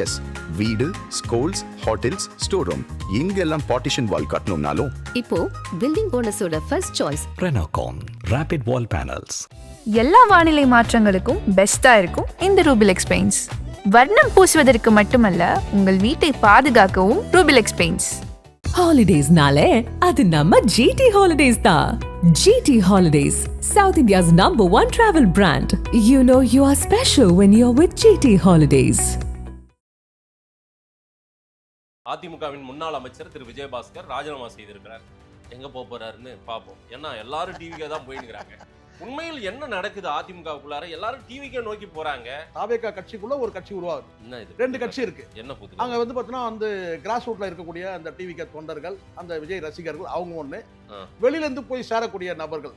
S, வீடு, schools, hotels, store room இங்கெல்லாம் partition wall கட்டணும்னாலும் இப்போ பில்டிங் ஓனர்ஸோட first choice Renocon Rapid Wall Panels. எல்லா வானிலை மாற்றங்களுக்கும் பெஸ்டா இருக்கும் இந்த ரூபிலெக்ஸ் பெயிண்ட்ஸ். வர்ணம் பூசுவதற்கு மட்டுமல்ல, உங்கள் வீட்டை பாதுகாக்கவும் Rubilex paints. Holidays-nale, adu namma GT Holidays da. GT Holidays, South India's #1 travel brand. You know you are special when you're with GT Holidays. அதிமுகவின் முன்னாள் அமைச்சர் திரு விஜயபாஸ்கர் ராஜினாமா செய்திருக்கிறார். எங்க போறாருன்னு பார்ப்போம். ஏன்னா எல்லாரும் டிவிக்கே தான் போயினுக்கிறாங்க. உண்மையில் என்ன நடக்குது அதிமுகவுக்குள்ளார? எல்லாரும் டிவிக்கே நோக்கி போறாங்க. தாவேகா கட்சிக்குள்ள ஒரு கட்சி உருவாகுது. என்ன இது? ரெண்டு கட்சி இருக்கு. என்ன புது? அங்க வந்து பாத்தீங்கன்னா அந்த கிராஸ் ரூட்ல இருக்கக்கூடிய அந்த டிவிகே தொண்டர்கள், அந்த விஜய் ரசிகர்கள், அவங்க ஒண்ணு. வெளியில இருந்து போய் சேரக்கூடிய நபர்கள்.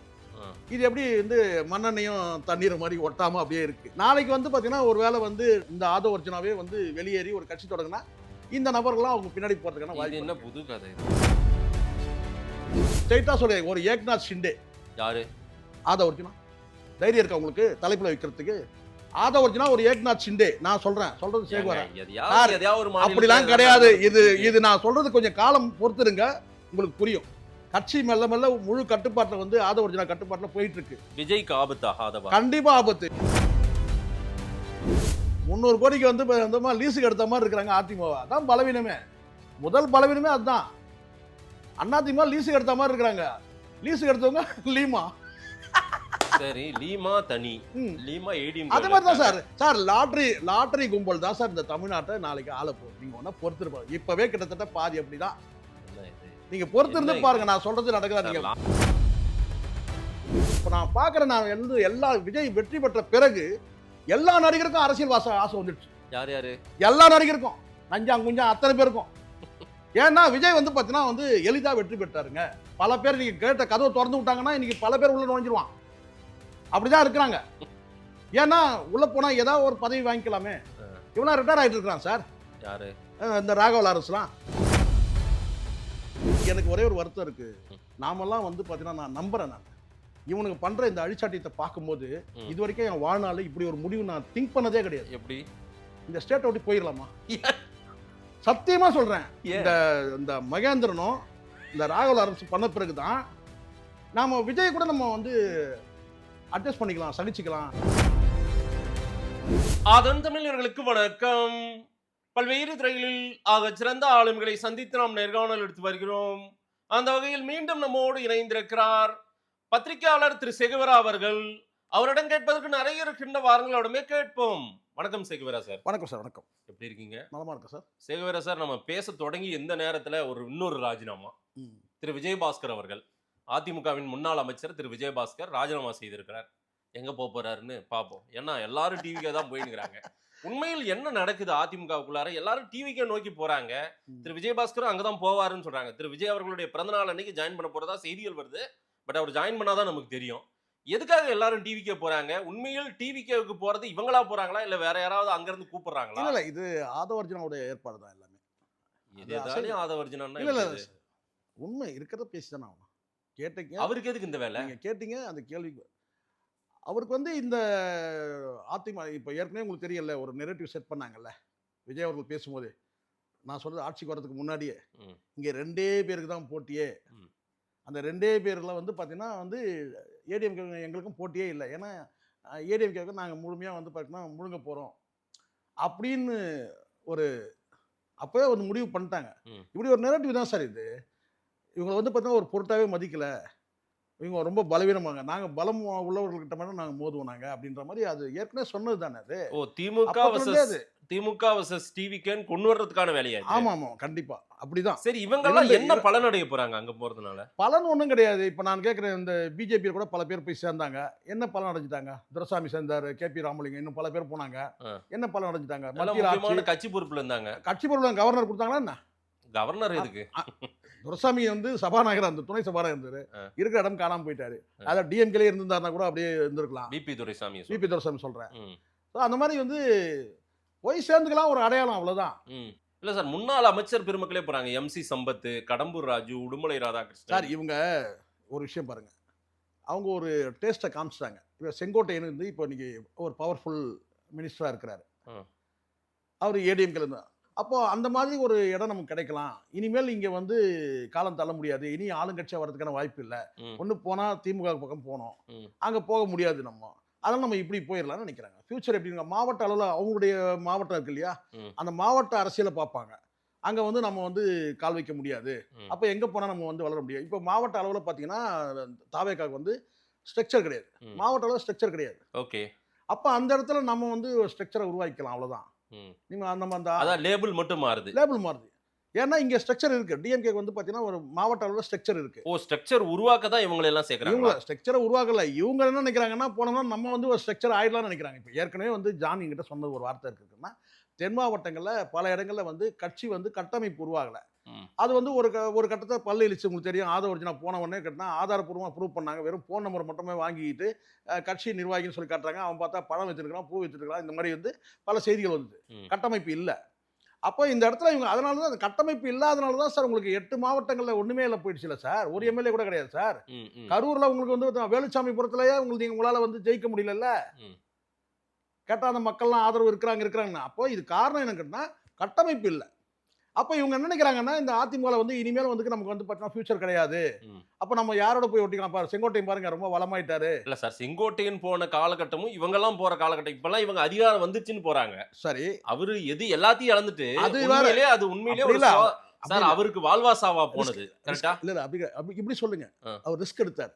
இது எப்படி வந்து மண்ணெண்ணையும் தண்ணீர் மாதிரி ஒட்டாம அப்படியே இருக்கு. நாளைக்கு வந்து பாத்தீங்கன்னா ஒருவேளை வந்து இந்த ஆதோ ஒர்ஜுனாவே வந்து வெளியேறி ஒரு கட்சி தொடங்கினா இந்த நபர்கள்லாம் அவங்க பின்னாடி போறதுக்கான வாய்ப்பு. என்ன புது கதை? ஸ்ட்ரைட்டா சொல்றேன், ஒரு ஏக்நாத் ஷிண்டே. யாரு? ஆதோ ஒர்ஜுனா. தைரியம் இருக்கா உங்களுக்கு தலைப்புல வைக்கிறதுக்கு? ஆதோ ஒர்ஜுனா ஒரு ஏக்நாத் ஷிண்டே. நான் சொல்றது சேகுவாரா? அப்படிலாம் கிடையாது. இது நான் சொல்றது கொஞ்சம் காலம் பொறுத்துருங்க, உங்களுக்கு புரியும். கட்சி மெல்ல மெல்ல முழு கட்டுப்பாட்டில் வந்து ஆதோ ஒர்ஜுனா கட்டுப்பாட்டில் போயிட்டு இருக்கு. விஜய்க்கு ஆபத்தா? கண்டிப்பா ஆபத்து. 300 கோடிக்கு வந்து அந்த மாதிரி லீஸுக்கு எடுத்த மாதிரி இருக்கிறாங்க அதிமுக. அதான் பலவீனமே. முதல் பலவீனமே அதுதான். அதிமுக லீஸுக்கு எடுத்த மாதிரி இருக்கிறாங்க. லீஸுக்கு எடுத்தவங்க லீமா. சரி, லீமா தனி, லீமா ஏடிஎம். அது மாதிரி தான் சார் லாட்டரி கும்பல் தான் சார் இந்த தமிழ்நாட்டை நாளைக்கு ஆள போகுது. நீங்க ஒன்னா பொறுத்திருப்பாங்க. இப்பவே கிட்டத்தட்ட பாதி அப்படிதான். நீங்க பொறுத்திருந்து பாருங்க, நான் சொல்றது நடக்குதா? நீங்க இப்ப நான் பாக்குறேன், நான் வந்து எல்லா விஜய் வெற்றி பெற்ற பிறகு எல்லா நடிகருக்கும் அரசியல் ஆசை வந்துடுச்சு. யாரு? எல்லா நடிகருக்கும், நஞ்சாங் குஞ்சாங் அத்தனை பேருக்கும். ஏன்னா விஜய் வந்து பாத்தீங்கன்னா வந்து எளிதா வெற்றி பெற்றாருங்க. பல பேர் நீங்க கேட்ட கதவை திறந்து விட்டாங்கன்னா இன்னைக்கு பல பேர் உள்ள நுழைஞ்சிருவான். அப்படிதான் இருக்கிறாங்க. ஏன்னா உள்ள போனா ஏதாவது ஒரு பதவி வாங்கிக்கலாமே. இவனா ரிட்டையர் ஆயிட்டு இருக்கான் சார். யாரு? இந்த ராகவ லாரன்ஸ்லாம். எனக்கு ஒரே ஒரு வருத்தம் இருக்கு. நாமெல்லாம் வந்து பாத்தீங்கன்னா நான் நம்புறேன், நான் இவனுக்கு பண்ற இந்த அழிச்சாட்டியத்தை பார்க்கும்போது இது வரைக்கும் என் வாழ்நாள் இப்படி ஒரு முடிவு நான் திங்க் பண்ணதே கிடையாது. எப்படி இந்த ஸ்டேட் விட்டு போயிடலாமா? சத்தியமா சொல்றேன். இந்த மகேந்திரனும் இந்த ராகவ லாரன்ஸ் பண்ண பிறகுதான் நாம விஜய் கூட நம்ம வந்து அட்ஜஸ்ட் பண்ணிக்கலாம், சகிச்சுக்கலாம். அதன் தமிழர்களுக்கு வணக்கம். பல்வேறு துறைகளில் ஆக சிறந்த ஆளுமைகளை சந்தித்து நாம் நேர்காணல் எடுத்து வருகிறோம். அந்த வகையில் மீண்டும் நம்மோடு இணைந்திருக்கிறார் பத்திரிகையாளர் திரு சேகுவரா அவர்கள். அவரிடம் கேட்பதற்கு நிறைய இருக்கின்ற வாரங்களோடமே கேட்போம். வணக்கம் சேகுவரா சார். வணக்கம் சார். வணக்கம். எப்படி இருக்கீங்க? நலமா இருக்கேன் சார். சேகுவரா சார், நம்ம பேச தொடங்கி எந்த நேரத்துல இன்னொரு ராஜினாமா திரு விஜயபாஸ்கர் அவர்கள், அதிமுகவின் முன்னாள் அமைச்சர் திரு விஜயபாஸ்கர் ராஜினாமா செய்திருக்கிறார். எங்க போறாருன்னு பார்ப்போம். ஏன்னா எல்லாரும் டிவிக்கே தான் போயினுக்கிறாங்க. உண்மையில் என்ன நடக்குது அதிமுகவுக்குள்ளார? எல்லாரும் டிவிக்கே நோக்கி போறாங்க. திரு விஜயபாஸ்கரும் அங்கதான் போவாருன்னு சொல்றாங்க. திரு விஜய் அவர்களுடைய பிறந்த நாள் அன்னைக்கு ஜாயின் பண்ண போறதா செய்திகள் வருது. பட் அவர் ஜாயின் பண்ணாதான் நமக்கு தெரியும். எதுக்காக எல்லாரும் டிவிக்கே போறாங்க? உண்மையில் டிவிக்கேவுக்கு போறது இவங்களா போறாங்களா, இல்ல வேற யாராவது அங்க இருந்து கூப்பிடுறாங்களா? இல்ல, இது ஆதவ அர்ஜுனாவுடைய ஏற்பாடு தான் எல்லாமே. இது ஆதவ அர்ஜுனா இல்ல உண்மை இருக்கிறத பேசிதானே ஆகணும். கேட்டீங்க, அவருக்கு எதுக்கு இந்த வேலை? நீங்க கேட்டீங்க அந்த கேள்விக்கு. அவருக்கு வந்து இந்த அதிமுக இப்போ ஏற்கனவே உங்களுக்கு தெரியல, ஒரு நெரேட்டிவ் செட் பண்ணாங்கல்ல விஜய் அவர்கள் பேசும்போது. நான் சொல்றது ஆட்சிக்கு வரதுக்கு முன்னாடியே இங்கே 2 பேருக்கு தான் போட்டியே. அந்த 2 பேர்ல வந்து பார்த்தீங்கன்னா வந்து ஏடிஎம்கே எங்களுக்கும் போட்டியே இல்லை. ஏன்னா ஏடிஎம்கேவுக்கு நாங்கள் முழுமையாக வந்து பார்த்தீங்கன்னா முழுங்க போகிறோம் அப்படின்னு ஒரு அப்போவே வந்து முடிவு பண்ணிட்டாங்க. இப்படி ஒரு நெரேட்டிவ் தான் சார் இது. இவங்களை வந்து பார்த்தீங்கன்னா ஒரு பொருட்டாவே மதிக்கலை, இவங்க ரொம்ப பலவீனமாங்க, நாங்கள் பலம் உள்ளவர்கள்கிட்ட மட்டும் நாங்கள் மோதுவோம் நாங்கள் அப்படின்ற மாதிரி அது ஏற்கனவே சொன்னது தானே அது. திமுக வர்சஸ் டிவிகேன்னு கொண்டு வர்றதுக்கான வேலையா? ஆமா ஆமா, கண்டிப்பா அப்படிதான். சரி, இவங்கெல்லாம் என்ன பலன் அடைய போறாங்க அங்க போறதுனால? பலன் ஒன்றும் கிடையாது. இப்போ நான் கேட்குறேன், இந்த பிஜேபி கூட பல பேர் போய் சேர்ந்தாங்க, என்ன பலன் அடைஞ்சிட்டாங்க? துரைசாமி சேர்ந்தாரு, கேபி ராமலிங்கம், இன்னும் பல பேர் போனாங்க, என்ன பலன் அடைஞ்சிட்டாங்க? மத்திய கட்சி பொறுப்புல இருந்தாங்க. கட்சி பொறுப்புல கவர்னர் கொடுத்தாங்களா என்ன? கவர்னர் எதுக்கு? துரைசாமி வந்து சபாநாயகர், அந்த துணை சபாநாயகர் இருந்தாரு, இருக்கிற இடம் காணாம போயிட்டாரு. அதான் டிஎம்கேலே இருந்திருந்தாருன்னா கூட அப்படியே இருந்திருக்கலாம். பிபி துரைசாமி சொல்றேன். அந்த மாதிரி வந்து போய் சேர்ந்துக்கலாம், ஒரு அடையாளம், அவ்வளவுதான். இல்ல சார், முன்னாள் அமைச்சர் பெருமக்களே போறாங்க. MC Sampath, Kadambur Raju, Udumalai Radhakrishnan sir. இவங்க ஒரு விஷயம் பாருங்க, அவங்க ஒரு டேஸ்ட்டை காமிச்சிட்டாங்க. இப்போ செங்கோட்டையன் வந்து இப்போ இன்னைக்கு ஒரு பவர்ஃபுல் மினிஸ்டரா இருக்கிறாரு. அவர் ஏடிஎம்கேல இருந்தார். அப்போ அந்த மாதிரி ஒரு இடம் நமக்கு கிடைக்கலாம். இனிமேல் இங்க வந்து காலம் தள்ள முடியாது. இனி ஆளுங்கட்சியா வரதுக்கான வாய்ப்பு இல்ல. ஒண்ணு போனா திமுக பக்கம் போனோம். அங்க போக முடியாது நம்ம. அதனால நம்ம இப்படி போயிடலாம்னு நினைக்கிறாங்க. ஃபியூச்சர் எப்படிங்க மாவட்ட அளவில் அவங்களுடைய மாவட்டம் இருக்கு இல்லையா, அந்த மாவட்ட அரசியலை பார்ப்பாங்க. அங்கே வந்து நம்ம வந்து கால் வைக்க முடியாது. அப்போ எங்கே போனால் நம்ம வந்து வளர முடியாது. இப்போ மாவட்ட அளவில் பார்த்தீங்கன்னா தாவேக்காவுக்கு வந்து ஸ்ட்ரக்சர் கிடையாது. மாவட்ட அளவில் ஸ்ட்ரக்சர் கிடையாது. ஓகே. அப்போ அந்த இடத்துல நம்ம வந்து ஒரு ஸ்ட்ரக்சரை உருவாக்கிக்கலாம். அவ்வளோதான். நீங்கள் நம்ம அந்த லேபிள் மட்டும் மாறுது. லேபிள் மாறுது. ஏன்னா இங்கே ஸ்ட்ரக்சர் இருக்கு. டிஎம்கே வந்து பார்த்தீங்கன்னா ஒரு மாவட்ட அளவில் ஸ்ட்ரக்சர் இருக்கு. ஓ, ஸ்ட்ரக்சர் உருவாக்க தான் இவங்களை எல்லாம் சேர்க்குறாங்க. இவங்க ஸ்ட்ரக்சரை உருவாக்கல. இவங்க என்ன நினைக்கிறாங்கன்னா போனோம்னா நம்ம வந்து ஒரு ஸ்ட்ரக்சர் ஆயிடலாம்னு நினைக்கிறாங்க. இப்போ ஏற்கனவே வந்து ஜான் என்கிட்ட சொன்னது ஒரு வார்த்தை இருக்குன்னா, தென் மாவட்டங்களில் பல இடங்களில் வந்து கட்சி வந்து கட்டமைப்பு உருவாகலை. அது வந்து ஒரு கட்டத்தை பல்லு இழிச்சு உங்களுக்கு தெரியும். ஆதரவு நான் போன உடனே கேட்டால் ஆதாரப்பூர்வமாக ப்ரூவ் பண்ணாங்க. வெறும் ஃபோன் நம்பர் மட்டுமே வாங்கிட்டு கட்சி நிர்வாகின்னு சொல்லி காட்டுறாங்க. அவன் பார்த்தா பழம் வச்சிருக்கான், பூ வச்சிருக்கான். இந்த மாதிரி வந்து பல செய்திகள் வந்தது. கட்டமைப்பு இல்லை. அப்போ இந்த இடத்துல இவங்க அதனால தான் அந்த கட்டமைப்பு இல்லாதனால தான் சார் உங்களுக்கு 8 மாவட்டங்களில் ஒன்றுமே இல்லை போயிடுச்சுல சார். ஒரு எம்எல்ஏ கூட கிடையாது சார். கரூரில் உங்களுக்கு வந்து வேலுச்சாமிபுரத்துலயே உங்களுக்கு உங்களால் வந்து ஜெயிக்க முடியல. கேட்டால் அந்த மக்கள்லாம் ஆதரவு இருக்கிறாங்கன்னா அப்போ இது காரணம் என்னன்னு கேட்டால் கட்டமைப்பு இல்லை. அப்போ இவங்க என்ன நினைக்கிறாங்கன்னா இந்த அதிமுக வந்து இனிமேல் வந்து நமக்கு வந்து பார்த்தீங்கன்னா ஃபியூச்சர் கிடையாது. அப்போ நம்ம யாரோட போய் ஒட்டிக்கலாம் பாரு. செங்கோட்டையன் பாருங்க ரொம்ப வளமாயிட்டாரு. இல்ல சார், செங்கோட்டையன் போன காலகட்டமும் இவங்கெல்லாம் போற காலகட்டம். இப்பெல்லாம் இவங்க அதிகாரம் வந்துச்சுன்னு போறாங்க. சரி, அவரு எது எல்லாத்தையும் இழந்துட்டு அது உண்மையிலே சார் அவருக்கு வாழ்வாசாவா போனது. கரெக்டா? இல்ல அப்படி இப்படி சொல்லுங்க. அவர் ரிஸ்க் எடுத்தாரு.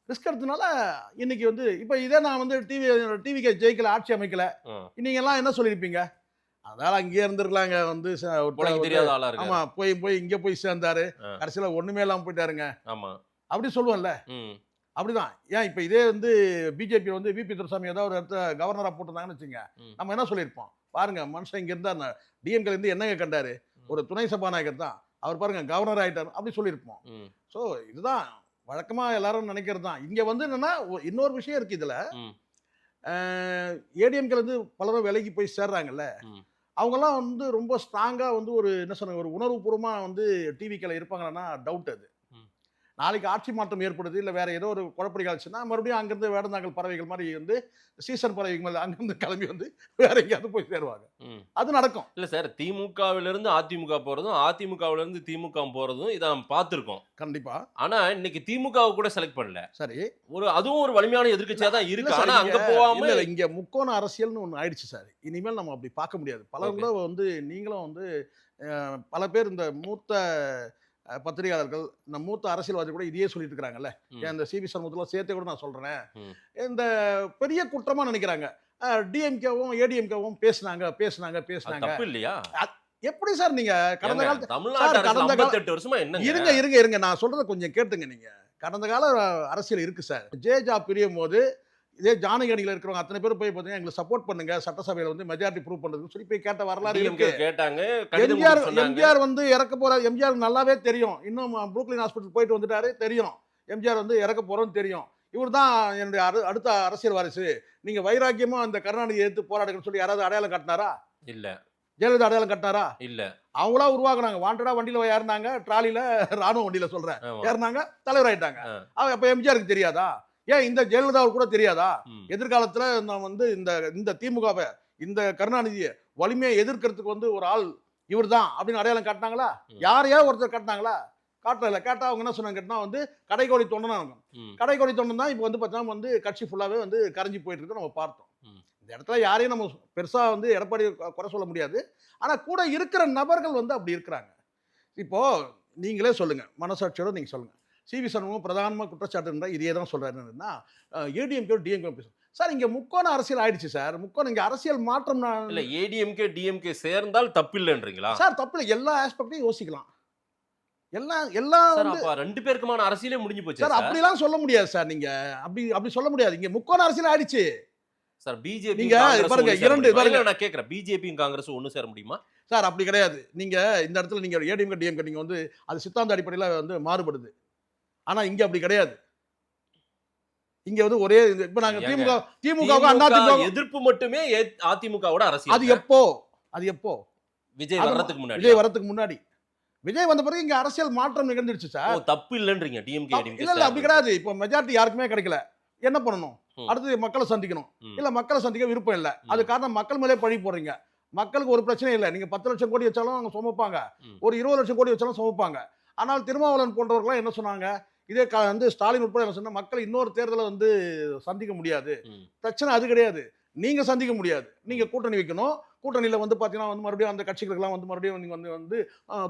ரிஸ்க் எடுத்தனால இன்னைக்கு வந்து இப்போ இதே நான் வந்து டிவிக்கு ஜெயிக்கல, ஆட்சி அமைக்கல, நீங்க எல்லாம் என்ன சொல்லியிருப்பீங்க? அதனால அங்கேயே இருந்திருக்கலாங்க. வந்து தெரியாத ஆளா இருக்கு. ஆமா, போய் இங்க போய் சேர்ந்தாரு, கடைசியில ஒண்ணுமே இல்லாம போயிட்டாருங்க. ஆமா, அப்படி சொல்லுவோம்ல. அப்படிதான். ஏன் இப்ப இதே வந்து பிஜேபி வந்து விபி துரைசாமி ஏதாவது ஒரு இடத்த கவர்னரா போட்டிருந்தாங்கன்னு வச்சுங்க, நம்ம என்ன சொல்லியிருப்போம்? பாருங்க மனுஷன் இங்க இருந்தா டிஎம்கே இருந்து என்னங்க கண்டாரு? ஒரு துணை சபாநாயகர் தான் அவர், பாருங்க கவர்னர் ஆயிட்டாரு, அப்படி சொல்லியிருப்போம். ஸோ இதுதான் வழக்கமா எல்லாரும் நினைக்கிறது தான். இங்க வந்து என்னன்னா இன்னொரு விஷயம் இருக்கு. இதுல ஏடிஎம்கே வந்து பலரும் விலைக்கு போய் சேர்றாங்கல்ல, அவங்கெல்லாம் வந்து ரொம்ப ஸ்ட்ராங்கா வந்து ஒரு என்ன சொன்னாங்க, ஒரு உணர்வுபூர்வமா வந்து டிவிக்கில் இருப்பாங்கன்னா டவுட். அது நாளைக்கு ஆட்சி மாற்றம் ஏற்படுது, இல்லை வேற ஏதோ ஒரு குழப்படி காலச்சுன்னா மறுபடியும் அங்கிருந்து வேடந்தாங்கல் பறவைகள் மாதிரி வந்து சீசன் பறவைகள் மாதிரி அங்கிருந்து கிளம்பி வந்து வேற எங்கேயாவது போய் சேருவாங்க. அது நடக்கும். இல்லை சார், திமுகவிலிருந்து அதிமுக போறதும் அதிமுகவிலிருந்து திமுக போறதும் இதை நம்ம பார்த்துருக்கோம் கண்டிப்பா. ஆனா இன்னைக்கு திமுக கூட செலக்ட் பண்ணல. சரி, அதுவும் ஒரு வலிமையான எதிர்க்கட்சியா தான் இருக்கு. ஆனா அங்க போகாம இங்க முக்கோண அரசியல்னு ஒன்று ஆயிடுச்சு சார். இனிமேல் நம்ம அப்படி பார்க்க முடியாது. பலரும் கூட வந்து நீங்களும் வந்து பல பேர் இந்த மூத்த பத்திரிகையாளர்கள், இந்த மூத்த அரசியல்வாதி கூட இதையே சொல்லிட்டு இருக்கிறாங்கல்ல. இந்த சிவி சண்முகத்தில் சேர்த்து கூட நான் சொல்றேன், இந்த பெரிய குற்றமா நினைக்கிறாங்க. டிஎம்கேவும் ஏடிஎம்கேவும் பேசினாங்க இல்லையா? எப்படி சார் நீங்க கடந்த காலத்துல இருங்க நான் சொல்றதை கொஞ்சம் கேட்டுங்க. நீங்க கடந்த கால அரசியல் இருக்கு சார். ஜேஜா பிரியும் போது இதே ஜானகி அணியில் இருக்கிறவங்க அத்தனை பேர் போய் பார்த்தீங்கன்னா எங்களுக்கு சப்போர்ட் பண்ணுங்க, சட்டசபையில் வந்து மெஜாரிட்டி ப்ரூவ் பண்ணுறதுன்னு சொல்லி போய் கேட்ட வரலாறு இருக்கு. கேட்டாங்க. எம்ஜிஆர் வந்து இறக்க போற, எம்ஜிஆர் நல்லாவே தெரியும். இன்னும் புரூக்லின் ஹாஸ்பிட்டல் போயிட்டு வந்துட்டாரு, தெரியும் எம்ஜிஆர் வந்து இறக்க போறோம்னு தெரியும். இவர் தான் என்னுடைய அடுத்த அரசியல் வாரிசு, நீங்க வைராக்கியமா அந்த கருணாநிதி எடுத்து போராடுங்கன்னு சொல்லி யாராவது அடையாளம் காட்டினாரா? இல்ல. ஜெயலலிதா அடையாளம் காட்டினாரா? இல்ல. அவங்களா உருவாக்குனாங்க. வாண்டடா வண்டியில ஏறினாங்க, ட்ராலியில ராணுவ வண்டியில சொல்றேன் ஏறினாங்க, தலைவர் ஆயிட்டாங்க. அப்ப எம்ஜிஆருக்கு தெரியாதா? ஏன் இந்த ஜெயலலிதாவுக்கு கூட தெரியாதா? எதிர்காலத்துல நான் வந்து இந்த திமுகவை, இந்த கருணாநிதியை வலிமையை எதிர்க்கிறதுக்கு வந்து ஒரு ஆள் இவர் தான் அப்படின்னு அடையாளம் காட்டினாங்களா? யாரையா ஒருத்தர் காட்டினாங்களா? காட்டல. கேட்டா அவங்க என்ன சொன்னாங்க கேட்டா வந்து கடைக்கோடி தொண்டனா இருக்கும். கடைக்கோடி தொண்டன் தான் இப்போ வந்து பார்த்தா வந்து கட்சி ஃபுல்லாவே வந்து கரைஞ்சி போயிட்டு இருக்கு. நம்ம பார்த்தோம். இந்த இடத்துல யாரையும் நம்ம பெருசா வந்து எடப்பாடி குறை சொல்ல முடியாது. ஆனா கூட இருக்கிற நபர்கள் வந்து அப்படி இருக்கிறாங்க. இப்போ நீங்களே சொல்லுங்க, மனசாட்சியோட நீங்க சொல்லுங்க. சிவி சண்முகம் பிரதானமாக குற்றச்சாட்டுன்ற இதே தான் சொல்றாருன்னா ஏடிஎம்கே டிஎம்கே பேசும் சார். இங்க முக்கோண அரசியல் ஆயிடுச்சு சார். முக்கோணம் இங்க அரசியல் மாற்றம் இல்ல. ஏடிஎம்கே டிஎம்கே சேர்ந்தால் தப்பில்லைன்றீங்களா சார்? தப்பில்லை. எல்லா ஆஸ்பெக்டையும் யோசிக்கலாம். எல்லாம் ரெண்டு பேருக்குமான அரசியலே முடிஞ்சு போச்சு சார். அப்படிலாம் சொல்ல முடியாது சார். நீங்க அப்படி சொல்ல முடியாது. இங்க முக்கோண அரசியல் ஆயிடுச்சு சார். பிஜேபி நீங்க பாருங்க, இரண்டு பாருங்க, நான் கேக்குறேன், பிஜேபியும் காங்கிரஸ் ஒண்ணு சேர முடியுமா சார்? அப்படி கிடையாது. நீங்க இந்த இடத்துல நீங்க ஏடிஎம்கே டிஎம்கே நீங்க வந்து அது சித்தாந்த அடிப்படையில் வந்து மாறுபடுது. ஆனா இங்க அப்படி கிடையாது. இங்க வந்து ஒரே இப்ப நாங்க திமுக எதிர்ப்பு மட்டுமே அதிமுகவோட அரசியல். அது எப்போ விஜய் வர்றதுக்கு முன்னாடி விஜய் வந்த பிறகு இங்க அரசியல் மாற்றம் நிகழ்ந்துருச்சு சார். தப்பு இல்லன்றீங்க டிஎம்கே? இல்ல அப்படி கிடையாது. இப்போ மெஜாரிட்டி யாருக்குமே கிடைக்கல, என்ன பண்ணணும்? அடுத்து மக்களை சந்திக்கணும். இல்ல மக்களை சந்திக்க விருப்பம் இல்ல, அது காரணம் மக்கள் மேலே பழி போடுறீங்க. மக்களுக்கு ஒரு பிரச்சனையும் இல்லை. நீங்க 10 லட்சம் கோடி வச்சாலும் அவங்க சுமப்பாங்க, ம். ஒரு 20 லட்சம் கோடி வச்சாலும் சுமப்பாங்க. ஆனால் திருமாவளவன் போன்றவர்கள்லாம் என்ன சொன்னாங்க, இதே வந்து ஸ்டாலின் உட்பட என்ன சொன்னா, மக்கள் இன்னொரு தேர்தலை வந்து சந்திக்க முடியாது, ம். பிரச்சனை அது கிடையாது, நீங்க சந்திக்க முடியாது, நீங்க கூட்டணி வைக்கணும், கூட்டணியில வந்து பாத்தீங்கன்னா வந்து மறுபடியும் அந்த கட்சிகளுக்கெல்லாம் வந்து மறுபடியும் நீங்க வந்து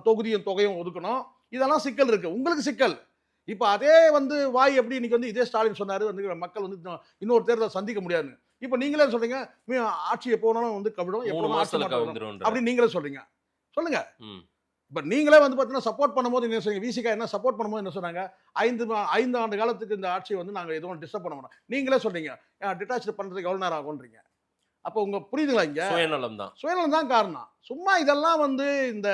தொகுதியும் தொகையும் ஒதுக்கணும், இதெல்லாம் சிக்கல் இருக்கு, உங்களுக்கு சிக்கல். இப்ப அதே வந்து வாய் எப்படி இன்னைக்கு வந்து இதே ஸ்டாலின் சொன்னாரு வந்து மக்கள் வந்து இன்னொரு தேர்தலை சந்திக்க முடியாதுன்னு. இப்ப நீங்களே சொல்றீங்க ஆட்சி எப்போ வேணாலும் வந்து கவிடும், 3 எப்போ ஆட்சி மாசத்துல மாற்றம் வரும் கவிழ்ந்துரும்ன்ற. அப்படின்னு நீங்களே சொல்றீங்க. சொல்லுங்க. ம். இப்ப நீங்களே வந்து பாத்தீங்கன்னா சப்போர்ட் பண்ணும்போது என்ன சொன்னீங்க, விசிகா என்ன சப்போர்ட் பண்ணும்போது என்ன சொன்னாங்க, 5 ஆண்டு காலத்துக்கு இந்த ஆட்சியை வந்து நாங்க எதுவும் டிஸ்டர்ப் பண்ண மாட்டோம். நீங்களே சொல்றீங்க டிட்டாச் பண்றதுக்கு எவ்வளவு நேரம் ஆகும்ன்றீங்க. அப்போ உங்க புரியுதுங்களா இங்க? சுயநலம் தான். சுயநலம் தான் காரணம். சும்மா இதெல்லாம் வந்து இந்த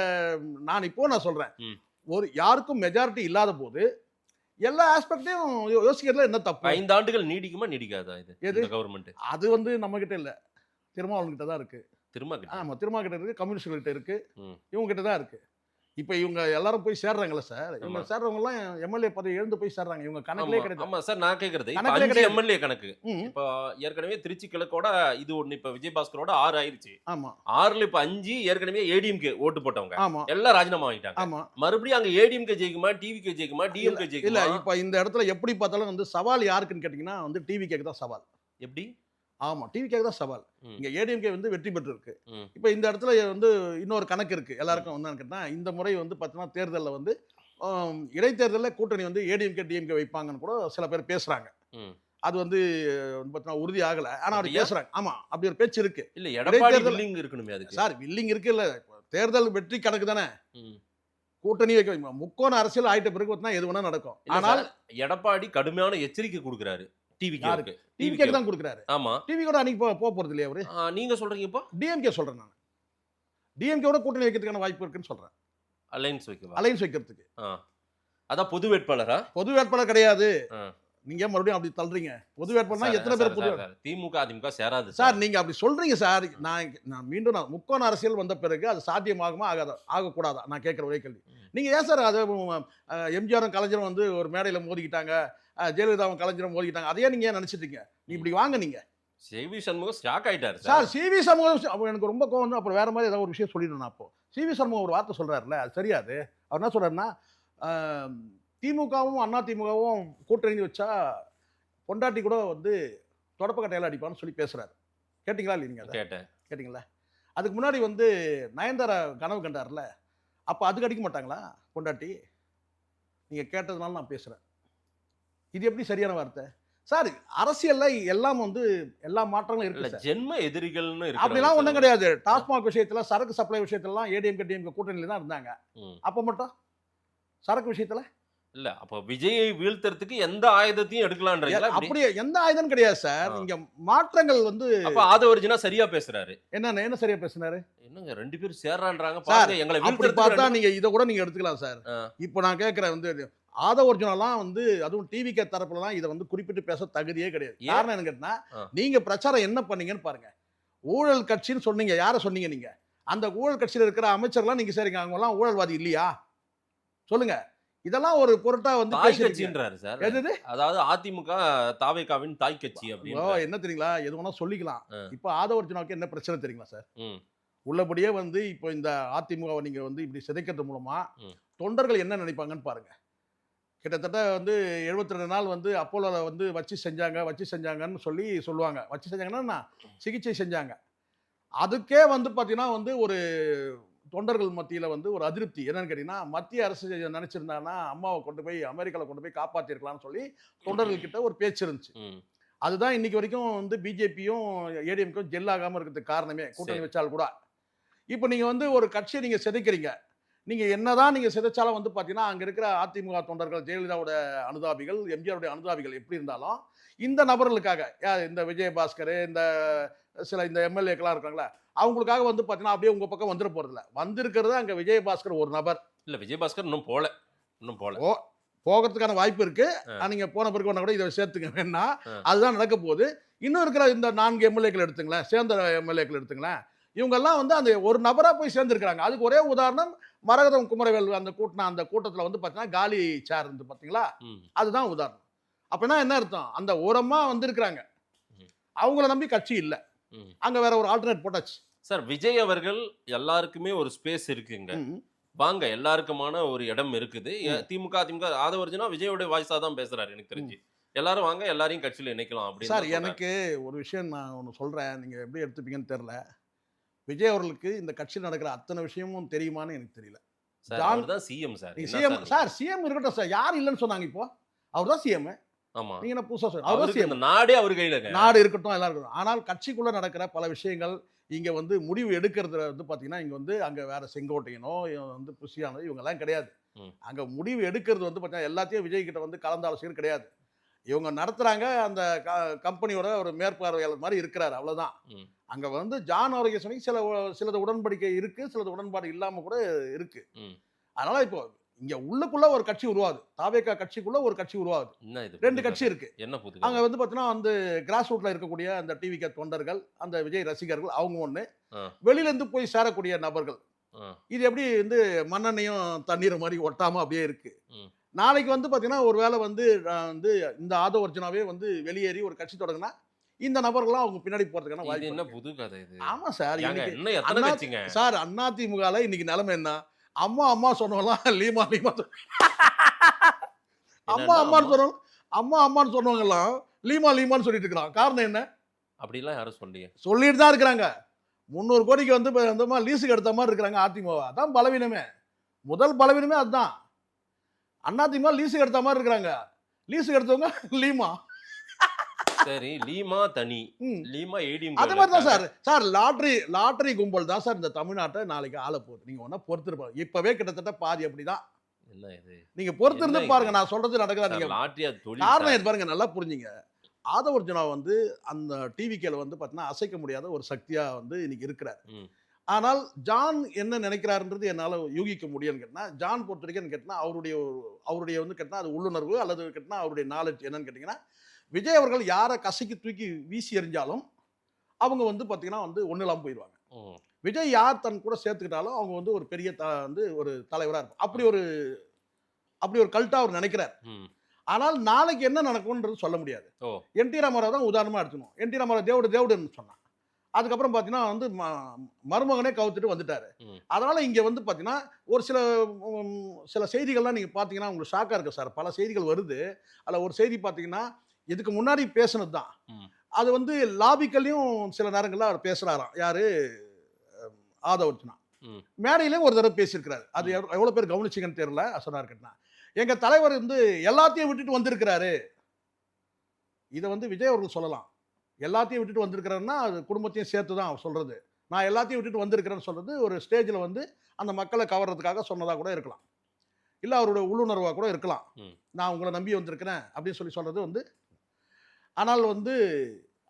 நான் சொல்றேன், ம். ஒரு யாருக்கும் மெஜாரிட்டி இல்லாத போது எல்லா ஆஸ்பெக்டையும் யோசிக்கிறதுல என்ன தப்பு? 5 ஆண்டுகள் நீடிக்குமா நீடிக்காதா இது எது? இந்த கவர்மெண்ட்? அது வந்து நம்ம கிட்ட இல்ல, திருமாவளவன் கிட்ட தான் இருக்கு. திரும்ப கிட்ட. ஆமா, திருமா கிட்ட இருக்கு, கம்யூனிஸ்ட் கிட்ட இருக்கு, ம். இவங்க கிட்ட தான் இருக்கு. இப்ப இவங்க எல்லாரும் போய் சேர்றாங்கல்ல சார், இவங்க ஆமா. சேர்றவங்க எல்லாம் எம்எல்ஏ பதவி எழுந்து போய் சேர்றாங்க, இவங்க கணக்கிலே ஆமா, கிடையாது. ஆமா சார், நான் கேக்குறது இப்ப கணக்குலே 5 கிடையாது. எம்எல்ஏ கணக்கு. ம், இப்ப ஏற்கனவே திருச்சி கிழக்கோட இது ஒண்ணு, இப்ப விஜயபாஸ்கரோட 6 ஆயிருச்சு. ஆமா 6ல இப்ப 5 ஏற்கனவே ஏடிஎம்கே ஓட்டு போட்டவங்க ஆமா எல்லாம் ராஜினாமா ஆகிட்டாங்க. ஆமா. மறுபடியும் அங்க ஏடிஎம்கே ஜெயிக்குமா, டிவிகே ஜெயிக்குமா, டிஎம்கே இல்ல ஜெயிக்குமா? இப்ப இந்த இடத்துல எப்படி பார்த்தாலும் வந்து சவால் யாருக்குன்னு கேட்டீங்கன்னா வந்து டிவிகேக்கு தான் சவால். எப்படி? ஆமா, டிவிகேக்கு தான் சவால். ம். இங்க ஏடிஎம்கே வந்து வெற்றி பெற்று இருக்கு. ம். இப்ப இந்த இடத்துல வந்து இன்னொரு கணக்கு இருக்கு எல்லாருக்கும். என்னன்னு கேட்டா, இந்த முறை வந்து பார்த்தீங்கன்னா தேர்தலில் வந்து இடைத்தேர்தலில் கூட்டணி வந்து ஏடிஎம்கே டிஎம்கே வைப்பாங்கன்னு கூட சில பேர் பேசுறாங்க. ம். அது வந்து பார்த்தீங்கன்னா உறுதி ஆகல, ஆனா அப்படி அப்படியா? பேசுறாங்க. ஆமா, அப்படி ஒரு பேச்சு இருக்கு. இல்ல எடப்பாடி இடைத்தேர்தல் வில்லிங் இருக்கணுமே அதுக்கு. சார் வில்லிங் இருக்கு இல்ல, தேர்தல் வெற்றி கணக்கு தானே, ம். கூட்டணி வைக்க முக்கோண அரசியல் ஆயிட்ட பிறகு பார்த்தீங்கன்னா எது வேணா நடக்கும். இல்ல ஆனால் சார், எடப்பாடி கடுமையான எச்சரிக்கை கொடுக்குறாரு டிவிக்கு. யாருக்கு? டிவிகேக்கு தான் கொடுக்குறாரு. ஆமா. டிவி கூட அன்னைக்கு போக போறது இல்லையா அவரு? நீங்க சொல்றீங்க இப்போ டிஎம்கே சொல்றேன் நான். டிஎம்கேவோட கூட்டணி வைக்கிறதுக்கான வாய்ப்பு இருக்குன்னு சொல்றேன், அலைன்ஸ் வைக்கவா? அலைன்ஸ் வைக்கிறதுக்கு. அதான் பொது வேட்பாளரா? பொது வேட்பாளர் கிடையாது. ஆ. நீங்க மறுபடியும் அப்படி தள்ளுறீங்க. பொது வேட்பாளர்னா சார், எத்தனை சார், பேர் பொது சார், சார், திமுக அதிமுக சேராது சார் நீங்க அப்படி சொல்றீங்க சார். நான் மீண்டும் முக்கோண அரசியல் வந்த பிறகு அது சாத்தியமாகுமா ஆகாதா, ஆகக்கூடாதா நான் கேட்குற ஒரே கேள்வி. நீங்க ஏன் சார் அது எம்ஜிஆரும் கலைஞரும் வந்து ஒரு மேடையில் மோதிக்கிட்டாங்க, ஜெயலலிதாவும் கலைஞரும் மோதிக்கிட்டாங்க, அதையே நீங்க ஏன் நினைச்சிட்டீங்க? நீ இப்படி வாங்க நீங்க. சிவி சண்முகம் ஷாக் ஆயிட்டாரு சார் சார். சிவி சண்முகம் அப்போ எனக்கு ரொம்ப கோவம் வந்து அப்புறம் வேற மாதிரி ஏதாவது ஒரு விஷயம் சொல்லிடணும். அப்போ சிவி சண்முகம் ஒரு வார்த்தை சொல்றாருல்ல, அது சரியாது. அவர் என்ன சொல்றாருன்னா, திமுகவும் அண்ணா திமுகவும் கூட்டணி வச்சா பொண்டாட்டி கூட வந்து தொடப்பக்கட்டையில அடிப்பான்னு சொல்லி பேசுறாரு. கேட்டிங்களா இல்லை நீங்க? அதை கேட்டேன். கேட்டிங்களா? அதுக்கு முன்னாடி வந்து நயன்தாரா கனவு கண்டார்ல, அப்போ அதுக்கு அடிக்க மாட்டாங்களா பொண்டாட்டி? நீங்க கேட்டதுனால நான் பேசுறேன். இது எப்படி சரியான வார்த்தை சார்? அரசியல்ல எல்லாம் வந்து எல்லா மாற்றங்களும் இல்ல இருக்கு சார். ஜென்ம எதிரிகள்னு இருக்கு. அப்படிலாம் ஒன்றும் கிடையாது. டாஸ்மாக் விஷயத்துல, சரக்கு சப்ளை விஷயத்துலலாம் ஏடிஎம்கே டிஎம்கே கூட்டணியில தான் இருந்தாங்க. அப்போ மட்டும் சரக்கு விஷயத்துல இல்ல அப்ப விஜயை வீழ்த்துறதுக்கு எந்த ஆயுதத்தையும் எடுக்கலான்றீங்களா? அப்படியே எந்த ஆயுதம் கிடையாது சார். இங்க மாற்றங்கள் வந்து அப்ப ஆதவர்ஜினா சரியா பேசுறாரு. என்ன சரியா பேசினாரு? என்னங்க 2 பேரும் சேர்றான்றாங்க சார், பாருங்க, எங்களை அப்படி வீழ்த்துறதுக்கு பார்த்தா நீங்க இதை கூட நீங்க எடுத்துக்கலாம் சார். இப்போ நான் கேட்கிறேன் வந்து ஆதவர்ஜுனெல்லாம் வந்து அதுவும் டிவிகே தரப்புலலாம் இதை வந்து குறிப்பிட்டு பேச தகுதியே கிடையாது. காரணம் என்ன கேட்டா, நீங்க பிரச்சாரம் என்ன பண்ணீங்கன்னு பாருங்க. ஊழல் கட்சின்னு சொன்னீங்க. யாரை சொன்னீங்க நீங்க? அந்த ஊழல் கட்சியில் இருக்கிற அமைச்சர்லாம் நீங்க சரிங்க, அவங்க எல்லாம் ஊழல்வாதி இல்லையா? சொல்லுங்க. இதெல்லாம் ஒரு பொருட்டா வந்து தாய் கட்சின்றாரு சார். எது? அதாவது அதிமுக தாவேகாவின் தாய் கட்சி அப்படின்னு. என்ன தெரியுங்களா, எது வேணா சொல்லிக்கலாம். இப்போ ஆதவர்ஜுனாவுக்கு என்ன பிரச்சனை தெரியுங்களா சார்? ம். உள்ளபடியே வந்து இப்போ இந்த அதிமுகவை நீங்க வந்து இப்படி சிதைக்கிறது மூலமா தொண்டர்கள் என்ன நினைப்பாங்கன்னு பாருங்க. கிட்டத்தட்ட வந்து 72 நாள் வந்து அப்போலோல வந்து வச்சு செஞ்சாங்கன்னு சொல்லி சொல்லுவாங்க. வச்சு செஞ்சாங்கன்னா சிகிச்சை செஞ்சாங்க. அதுக்கே வந்து பார்த்தீங்கன்னா வந்து ஒரு தொண்டர்கள் மத்தியில் வந்து ஒரு அதிருப்தி. என்னன்னு கேட்டீங்கன்னா, மத்திய அரசு நினைச்சிருந்தாங்கன்னா அம்மாவை கொண்டு போய் அமெரிக்காவில் கொண்டு போய் காப்பாற்றிருக்கலாம்னு சொல்லி தொண்டர்கள் கிட்ட ஒரு பேச்சு இருந்துச்சு. அதுதான் இன்னைக்கு வரைக்கும் வந்து பிஜேபியும் ஏடிஎம்கும் ஜெல் ஆகாமல் இருக்கிறதுக்கு காரணமே, கூட்டணி வச்சால் கூட. இப்போ நீங்க வந்து ஒரு கட்சியை நீங்க சிதைக்கிறீங்க. நீங்க என்னதான் நீங்க சிதைச்சாலும் வந்து பார்த்தீங்கன்னா, அங்க இருக்கிற அதிமுக தொண்டர்கள், ஜெயலலிதாவோட அனுதாபிகள், எம்ஜிஆருடைய அனுதாபிகள் எப்படி இருந்தாலும் இந்த நபர்களுக்காக, இந்த விஜயபாஸ்கர், இந்த சில இந்த எம்எல்ஏக்கெல்லாம் இருக்காங்களா, அவங்களுக்காக வந்து பார்த்தீங்கன்னா அப்படியே உங்க பக்கம் வந்துட போறதில்ல. வந்திருக்கிறது அங்க விஜயபாஸ்கர் ஒரு நபர். இல்ல விஜயபாஸ்கர் இன்னும் போல. போகிறதுக்கான வாய்ப்பு இருக்கு. நீங்க போன பிறகு வேணா கூட இதை சேர்த்துங்க வேணா, அதுதான் நடக்க போகுது. இன்னும் இருக்கிற இந்த 4 எம்எல்ஏக்கள் எடுத்துங்களேன், சேர்ந்த எம்எல்ஏக்கள் எடுத்துங்களேன், இவங்கெல்லாம் வந்து அந்த ஒரு நபரா போய் சேர்ந்துருக்காங்க. அதுக்கு ஒரே உதாரணம் மரகதம் குமரவேல் அந்த கூட்டத்தில் வந்து பார்த்தீங்கன்னா காலி சேர் இருந்து பார்த்தீங்களா, அதுதான் உதாரணம். அப்படின்னா என்ன அர்த்தம்? அந்த ஓரமா வந்திருக்கிறாங்க, அவங்கள நம்பி கட்சி இல்லை, அங்க வேற ஒரு ஆல்டர்னேட் போட்டாச்சு. சார் விஜய் அவர்கள் எல்லாருக்குமே ஒரு ஸ்பேஸ் இருக்குங்க. வாங்க எல்லாருக்குமான ஒரு இடம் இருக்குது. திமுக ஆதவர்ஜுனா விஜயோட வாய்ஸா தான் பேசுறாரு எனக்கு தெரிஞ்சு. எல்லாரும் வாங்க எல்லாரையும் கட்சியில இணைக்கலாம் அப்படின்னு சார். எனக்கு ஒரு விஷயம் நான் ஒன்று சொல்கிறேன், நீங்கள் எப்படி எடுத்துப்பீங்கன்னு தெரில. விஜய் அவர்களுக்கு இந்த கட்சியில் நடக்கிற அத்தனை விஷயமும் தெரியுமான்னு எனக்கு தெரியல. சார் அவர் தான் CM sir. CM sir, CM இருக்கட்டும் சார். யார் இல்லைன்னு சொன்னாங்க? இப்போ அவர் தான் சிஎம். ஆமா, நீங்க என்ன புதுசா சொல்லுங்க? அவர் தான் சிஎம். நாடே அவர் கையில, நாடு இருக்கட்டும் எல்லாம் இருக்கட்டும். ஆனால் கட்சிக்குள்ள நடக்கிற பல விஷயங்கள் இங்க வந்து முடிவு எடுக்கிறதுல வந்து பாத்தீங்கன்னா, இங்க வந்து அங்க வேற செங்கோட்டையனோ வந்து புஷியானோ இவங்கெல்லாம் கிடையாது. அங்க முடிவு எடுக்கிறது வந்து பாத்தீங்கன்னா எல்லாத்தையும் விஜய் கிட்ட வந்து கலந்து ஆலோசனை கிடையாது. இவங்க நடத்துறாங்க. அந்த கம்பெனியோட ஒரு மேற்பார்வையாளர் மாதிரி இருக்கிறாரு, அவ்வளவுதான். அங்க வந்து ஜான் ஆரோக்கியசாமிக்கு சிலது உடன்படிக்கை இருக்கு, சிலது உடன்பாடு இல்லாம கூட இருக்கு. அதனால இப்போ இங்க உள்ளுக்குள்ள ஒரு கட்சி உருவாது. தாவேகா கட்சிக்குள்ள ஒரு கட்சி உருவாது. 2 கட்சி இருக்கு. என்ன புது? அங்க வந்து பாத்தீங்கன்னா அந்த கிராஸ் ரூட்ல இருக்கக்கூடிய அந்த டிவிகே தொண்டர்கள், அந்த விஜய் ரசிகர்கள், அவங்க ஒண்ணு. வெளியில இருந்து போய் சேரக்கூடிய நபர்கள். இது எப்படி வந்து மண்ணெண்ணையும் தண்ணீர் மாதிரி ஒட்டாம அப்படியே இருக்கு. நாளைக்கு வந்து பாத்தீங்கன்னா ஒரு வேளை வந்து இந்த ஆதவர்ஜுனாவே வந்து வெளியேறி ஒரு கட்சி தொடங்கினா இந்த நபர்கள்லாம் அவங்க பின்னாடி போறதுக்கான வாய்ப்பு. என்ன புது கதை இது? ஆமா சார். சார் அதிமுகல இன்னைக்கு நிலைமை என்ன? அம்மா அம்மா சொன்னவங்கலாம் லீமா லீமா அம்மா அம்மான்னு சொன்னவங்க எல்லாம் லீமா லீமான்னு சொல்லிட்டு இருக்காங்க. காரணம் என்ன? அப்படிலாம் யாரும் சொல்லிட்டு தான் இருக்கிறாங்க. 300 கோடிக்கு வந்து அந்த மாதிரி லீஸுக்கு எடுத்த மாதிரி இருக்கிறாங்க அதிமுக. அதான் பலவீனமே. முதல் பலவீனமே அதுதான். அதிமுக லீஸுக்கு எடுத்த மாதிரி இருக்கிறாங்க. லீஸுக்கு எடுத்தவங்க லீமா. சரி, லீமா தனி, லீமா ஏடிஎம். அது மாதிரி தான் சார். சார் லாட்டரி கும்பல் தான் சார் இந்த தமிழ்நாட்டை நாளைக்கு ஆள போகுது. நீங்க ஒன்னா பொறுத்திருப்பாங்க. இப்பவே கிட்டத்தட்ட பாதி அப்படிதான். என்ன இது? நீங்க பொறுத்திருந்து பாருங்க, நான் சொல்றது நடக்குதா? நீங்க காரணம் இது பாருங்க, நல்லா புரிஞ்சுங்க. ஆதவர்ஜுனா வந்து அந்த டிவிக்கேல வந்து பார்த்தீங்கன்னா அசைக்க முடியாத ஒரு சக்தியா வந்து இன்னைக்கு இருக்கிறார். ஆனால் ஜான் என்ன நினைக்கிறாருன்றது என்னால் யூகிக்க முடியும்னு கேட்டினா, ஜான் பொறுத்த வரைக்கும் கேட்டினா அவருடைய வந்து கேட்டினா அது உள்ளுணர்வு அல்லது கேட்டினா அவருடைய நாலேஜ் என்னன்னு கேட்டிங்கன்னா, விஜய் அவர்கள் யாரை கசைக்கு தூக்கி வீசி எறிஞ்சாலும் அவங்க வந்து பார்த்தீங்கன்னா வந்து ஒன்றும் இல்லாமல் போயிடுவாங்க. விஜய் யார் தன் கூட சேர்த்துக்கிட்டாலும் அவங்க வந்து ஒரு பெரிய வந்து ஒரு தலைவராக இருக்கும். அப்படி ஒரு கல்ட்டாக அவர் நினைக்கிறார். ஆனால் நாளைக்கு என்ன நடக்கும்ன்றது சொல்ல முடியாது. என் டி ராமராவ் தான் உதாரணமாக எடுத்துக்கணும். என் டி ராமராவ் தேவுடுன்னு சொன்னான். அதுக்கப்புறம் பார்த்தீங்கன்னா வந்து மருமகனே கவுத்துட்டு வந்துட்டாரு. அதனால இங்கே வந்து பார்த்தீங்கன்னா ஒரு சில செய்திகள்லாம் நீங்கள் பார்த்தீங்கன்னா உங்களுக்கு ஷாக்காக இருக்கு சார். பல செய்திகள் வருது. அதில் ஒரு செய்தி பார்த்தீங்கன்னா இதுக்கு முன்னாடி பேசுனது தான். அது வந்து லாபிக்கல்லையும் சில நேரங்களில் அவர் பேசுகிறாராம். யாரு? ஆதவர்ஜுனா. மேடையிலையும் ஒரு தடவை பேசியிருக்கிறாரு. அது எவ்வளோ பேர் கவனிச்சிங்கன்னு தெரியல. சொன்னார் கேட்டா, எங்கள் தலைவர் வந்து எல்லாத்தையும் விட்டுட்டு வந்திருக்கிறாரு. இதை வந்து விஜய் அவர்கள் சொல்லலாம். எல்லாத்தையும் விட்டுட்டு வந்திருக்கிறாருன்னா அது குடும்பத்தையும் சேர்த்து தான் அவர் சொல்கிறது. நான் எல்லாத்தையும் விட்டுட்டு வந்திருக்கிறேன்னு சொல்கிறது ஒரு ஸ்டேஜில் வந்து அந்த மக்களை கவர்றதுக்காக சொன்னதாக கூட இருக்கலாம். இல்லை அவருடைய உள்ளுணர்வாக கூட இருக்கலாம். நான் உங்களை நம்பி வந்திருக்கிறேன் அப்படின்னு சொல்கிறது வந்து. ஆனால் வந்து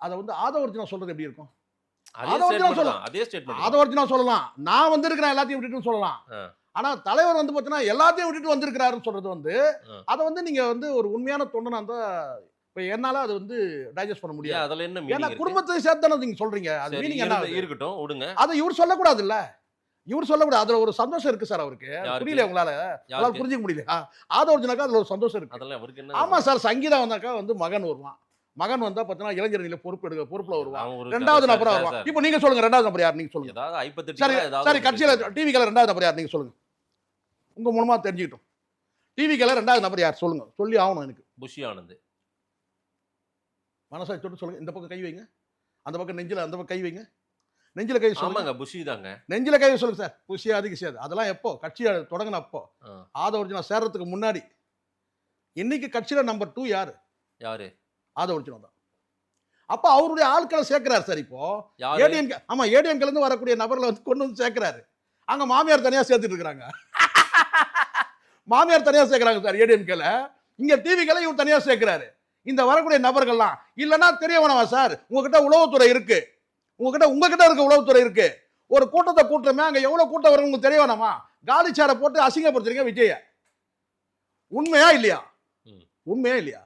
அதை வந்து ஆதவர்ஜுனா சொல்கிறது எப்படி இருக்கும்? ஆதவர்ஜுனா சொல்லலாம், நான் வந்திருக்கிறேன் எல்லாத்தையும் விட்டுட்டு சொல்லலாம். ஆனால் தலைவர் வந்து பார்த்தீங்கன்னா எல்லாத்தையும் விட்டுட்டு வந்திருக்கிறாருன்னு சொல்கிறது வந்து அதை வந்து நீங்கள் வந்து ஒரு உண்மையான தொண்டனா இருந்தால் இப்போ என்னால அது வந்து டைஜஸ்ட் பண்ண முடியாது. அதுல என்ன ஏன்னா குடும்பத்தை சேர்த்தானே நீங்க சொல்றீங்க. அது மீனிங் என்ன இருக்கட்டும் விடுங்க. அதை இவர் சொல்லக்கூடாது இல்ல. இவர் சொல்லக்கூடாது. அதுல ஒரு சந்தோஷம் இருக்கு சார் அவருக்கு. புரியல உங்களால புரிஞ்சுக்க முடியல. ஆதவர்ஜுனாக்கா அதுல ஒரு சந்தோஷம் இருக்கு. அதெல்லாம் அவருக்கு என்ன? ஆமா சார். சங்கீதா வந்தாக்கா வந்து மகன் வருவான். மகன் வந்தா பார்த்தீங்கன்னா இளைஞரணியில பொறுப்புல வருவான். 2வது நபரா வருவான். இப்போ நீங்க சொல்லுங்க 2வது நபர் யார்? நீங்க சொல்லுங்க. சரி கட்சியில டிவிக்கேல 2வது நபர் யார்? நீங்க சொல்லுங்க. உங்க மூலமா தெரிஞ்சுக்கிட்டோம். டிவிக்கேல 2வது நபர் யார்? சொல்லுங்க. சொல்லி ஆகணும் எனக்கு. புஷி ஆனந்த். மனசாட்சி தொட்டு சொல்லுங்க. இந்த பக்கம் கை வைங்க, அந்த பக்கம் நெஞ்சில, அந்த பக்கம் கை வைங்க. நெஞ்சில கை சொல்லுங்க. புஷி தாங்க. நெஞ்சில கை சொல்லுங்க சார். புஷியாது கிசியாது அதெல்லாம் எப்போ கட்சி தொடங்கின அப்போ ஆதவர்ஜுனா சேர்றதுக்கு முன்னாடி. இன்னைக்கு கட்சியில நம்பர் 2 யாரு? ஆதவர்ஜுனா தான். அப்ப அவருடைய ஆட்களை சேர்க்கிறார் சார். இப்போ ஏடிஎம்கே, ஆமா ஏடிஎம்கேல இருந்து வரக்கூடிய நபர்களை வந்து கொண்டு வந்து சேர்க்கிறாரு. அங்க மாமியார் தனியா சேர்த்துட்டு இருக்காங்க. மாமியார் தனியா சேர்க்கிறாங்க சார் ஏடிஎம்கேல. இங்க டிவிக்கேல இவர் தனியா சேர்க்கிறாரு. இந்த வரக்கூடிய நபர்கள்லாம் இல்லைன்னா தெரிய வேணாமா சார்? உங்ககிட்ட உளவுத்துறை இருக்கு. உங்ககிட்ட இருக்க உளவுத்துறை இருக்கு. ஒரு கூட்டத்தை கூட்டமே அங்க எவ்வளவு கூட்டம் வரும் உங்களுக்கு தெரிய வேணாமா? காலிச்சாரை போட்டு அசிங்கப்படுத்துறீங்க விஜய. உண்மையா இல்லையா? உண்மையா இல்லையா?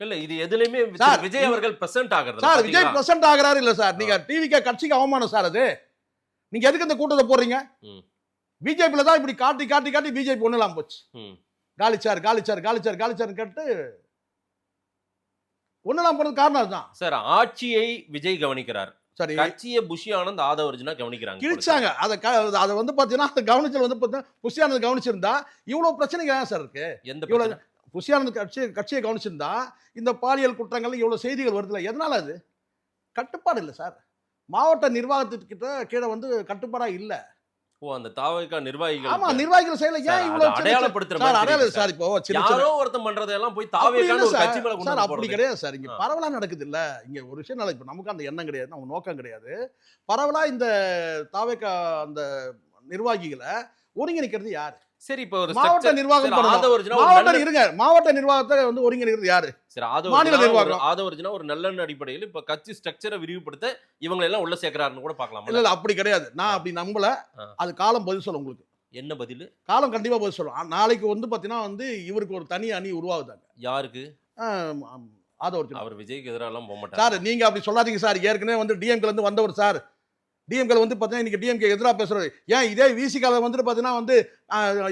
இல்ல இது எதுலயுமே விஜய் அவர்கள் பிரசன்ட் ஆகுறது சார். விஜய் பிரசன்ட் ஆகுறாரு இல்ல சார். நீங்க டிவிக்கே கட்சிக்கு அவமானம் சார் அது. நீங்க எதுக்கு இந்த கூட்டத்தை போடுறீங்க? பிஜேபியில தான் இப்படி காட்டி பிஜேபி ஒண்ணுலாம் போச்சு. காலிச்சார் கேட்டு ஒண்ணுலாம் போனது காரணம் அதுதான் சார். ஆட்சியை விஜய் கவனிக்கிறார். சரி கட்சியை புஷி ஆனந்த் ஆதவர்ஜுனா கவனிக்கிறாங்க. கிழிச்சாங்க அதை வந்து பார்த்தீங்கன்னா அந்த கவனிச்சல் வந்து பார்த்தீங்கன்னா புஷி ஆனந்த் கவனிச்சிருந்தா இவ்வளோ பிரச்சனைங்க ஏன் சார் இருக்கு? எந்த இவ்வளோ பிரச்சனை? புஷி ஆனந்த் கட்சியை கவனிச்சிருந்தா இந்த பாலியல் குற்றங்கள் இவ்வளோ செய்திகள் வருதுல, எதனால அது? கட்டுப்பாடு இல்லை சார். மாவட்ட நிர்வாகத்துக்கிட்ட கீழே வந்து கட்டுப்பாடா இல்லை. ஓ, அந்த தாவேகா நிர்வாகிகள். ஆமா, நிர்வாகிகள் செயல சார், ஏன் இவ்வளவு அதை அடையாளப்படுத்துற சார் மாதிரி அடையாளம் தெரியுது சார். இப்போ சின்ன யாரோ ஒருத்தன் பண்றதெல்லாம் போய் அப்படி தாவேகான்னு இல்ல ஒரு கட்சி மேல சார். கொண்டு சார் வந்து அப்படி போடுறது. கிடையாது சார். இங்க ஆ. பரவலா நடக்குது இல்ல. இங்க ஒரு விஷயம் நாளைக்கு இப்ப நமக்கு அந்த எண்ணம் கிடையாது, நம்ம நோக்கம் கிடையாது. பரவலா இந்த தாவேகா அந்த நிர்வாகிகளை ஒருங்கிணைக்கிறது யாரு? சரி, இப்போ ஒரு மாவட்ட structure- நிர்வாகம் சரி, பண்ணணும். ஆதவர்ஜுனா ஒரு மாவட்ட நல்ல- இருங்க, மாவட்ட நிர்வாகத்தை வந்து ஒருங்கிணைக்கிறது யாரு? சரி, மாநில நிர்வாகம். ஆதவர்ஜுனா ஒரு நல்லெண்ண அடிப்படையில் இப்ப கட்சி ஸ்ட்ரக்சரை விரிவுபடுத்த இவங்க எல்லாம் உள்ள சேர்க்கிறாருன்னு கூட பார்க்கலாம். இல்ல இல்ல அப்படி கிடையாது. நான் அப்படி நம்பல. ஆ. அது காலம் பதில் சொல்லும் உங்களுக்கு. என்ன பதில்? காலம் கண்டிப்பா பதில் சொல்லும். நாளைக்கு வந்து பாத்தீங்கன்னா வந்து இவருக்கு ஒரு தனி அணி உருவாகுதாங்க. யாருக்கு? ஆதவர்ஜுனா. அவர் விஜய்க்கு எதிராக எல்லாம் போக மாட்டார். சார் நீங்க அப்படி சொல்லாதீங்க சார். ஏற்கனவே வந்து டிஎம்கேல இருந்து வந்தவர் சார். டிஎம்கேல வந்து பார்த்தீங்கன்னா இன்னைக்கு டிஎம்கே எதிராக பேசுறாரு. ஏன் இதே விசிகால வந்துட்டு பார்த்தீங்கன்னா வந்து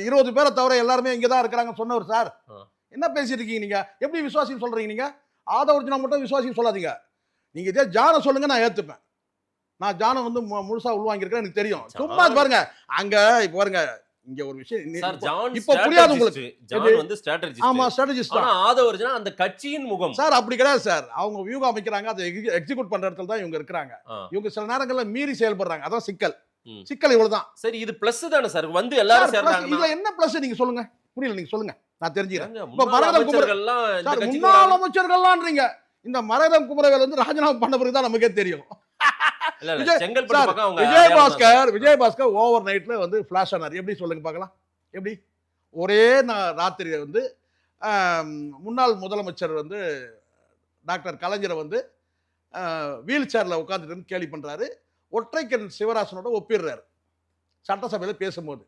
20 பேரை தவிர எல்லாருமே இங்கே தான் இருக்கிறாங்கன்னு சொன்னவர் சார். என்ன பேசிட்டு இருக்கீங்க நீங்க? எப்படி விசுவாசின்னு சொல்றீங்க நீங்க? ஆதவர்ஜுனா மட்டும் விசுவாசின்னு சொல்லாதீங்க. நீங்க இதே ஜான சொல்லுங்க, நான் ஏத்துப்பேன். நான் ஜான வந்து முழுசா உள்வாங்கியிருக்கேன், எனக்கு தெரியும். சும்மா பாருங்க அங்க இப்ப பாருங்க இங்க ஒரு விஷயம் சார், ஜான் இப்ப புரியாது உங்களுக்கு. ஜான் வந்து ஸ்ட்ராட்டஜிஸ்ட். ஆமா, ஸ்ட்ராட்டஜிஸ்ட் ஆனா ஆதவர்ஜுனா அந்த கட்சியின் முகம். சார். அப்படி கிடையாது சார். அவங்க வியூகம் அமைக்கிறாங்க, அதை எக்ஸிக்யூட் பண்ற இடத்துல தான் இவங்க இருக்கிறாங்க. இவங்க சில நேரங்கள்ல மீறி செயல்படுறாங்க. அதான் சிக்கல். சிக்கல் இவ்வளவுதான். சரி, இது பிளஸ் தானே சார். வந்து எல்லாரும் சேர்றாங்க. இதுல என்ன பிளஸ் நீங்க சொல்லுங்க. புரியல, நீங்க சொல்லுங்க, நான் தெரிஞ்சுக்கிறேன். இப்ப மரகதம் முன்னாள் அமைச்சர்கள்லாம் இந்த மரகதம் குமரவேல் வந்து ராஜினாமா பண்ண பிறகு தான் நமக்கே தெரியும். விஜய் பாஸ்கர் ஓவர் நைட்ல வந்து பிளாஷ் ஆனார். எப்படி சொல்லுங்க பார்க்கலாம்? எப்படி ஒரே ராத்திரி வந்து முன்னாள் முதலமைச்சர் வந்து டாக்டர் கலைஞரை வந்து வீல் சேர்ல உட்காந்துட்டு கேலி பண்றாரு. ஒற்றைக்கண் சிவராசனோட ஒப்பிடுறாரு சட்டசபையில் பேசும்போது.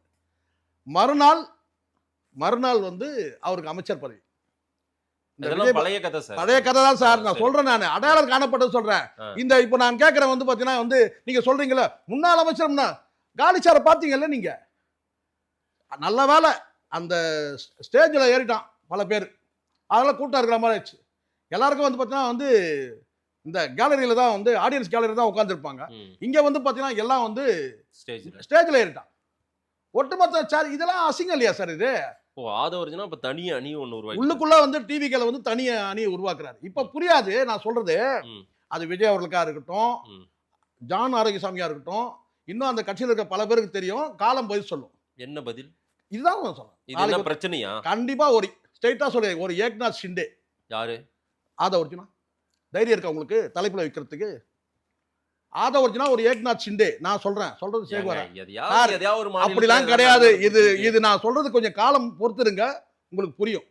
மறுநாள் வந்து அவருக்கு அமைச்சர் பதவி. பழைய கதை சார். பழைய கதை தான் சார். நான் சொல்றேன், நான் அடையாளம் காணப்பட்டது சொல்றேன். இந்த இப்ப நான் கேட்கறேன் வந்து பாத்தீங்கன்னா வந்து நீங்க சொல்றீங்களா முன்னாள் அமைச்சர் காலிச்சாரை பாத்தீங்கல்ல நீங்க? நல்ல வேலை அந்த ஸ்டேஜில் ஏறிட்டான் பல பேர். அதெல்லாம் கூட்டம் இருக்கிற மாதிரி ஆச்சு. எல்லாருக்கும் வந்து பார்த்தீங்கன்னா வந்து இந்த கேலரியில் தான் வந்து ஆடியன்ஸ் கேலரி தான் உட்காந்துருப்பாங்க. இங்கே வந்து பார்த்தீங்கன்னா எல்லாம் வந்து ஸ்டேஜில் ஏறிட்டான் ஒட்டுமொத்த. சார் இதெல்லாம் அசிங்கம் இல்லையா சார்? இது ஆதவர்ஜுனா இப்ப தனி அணி ஒன்று உருவாக்கி உள்ளுக்குள்ள வந்து டிவிக்களை வந்து தனி அணியை உருவாக்குறாரு. இப்போ புரியாது நான் சொல்றது. அது விஜய் அவர்களுக்கா இருக்கட்டும், ஜான் ஆரோக்கியசாமியா இருக்கட்டும், இன்னும் அந்த கட்சியில் இருக்க பல பேருக்கு தெரியும். காலம் பதில் சொல்லும். என்ன பதில்? இதுதான் சொல்றேன். பிரச்சனையா? கண்டிப்பா ஒரு ஸ்ட்ரைட்டா சொல்ல ஒரு ஏக்நாத் ஷிண்டே. யாரு? ஆதவர்ஜுனா. தைரியம் இருக்கா உங்களுக்கு தலைப்புல வைக்கிறதுக்கு? ஆதவர்ஜுனா ஒரு ஏக்நாத் ஷிண்டே. நான் சொல்றேன், சொல்றது சேகுவாரா? அப்படிலாம் கிடையாது. இது நான் சொல்றது கொஞ்சம் காலம் பொறுத்துருங்க, உங்களுக்கு புரியும்.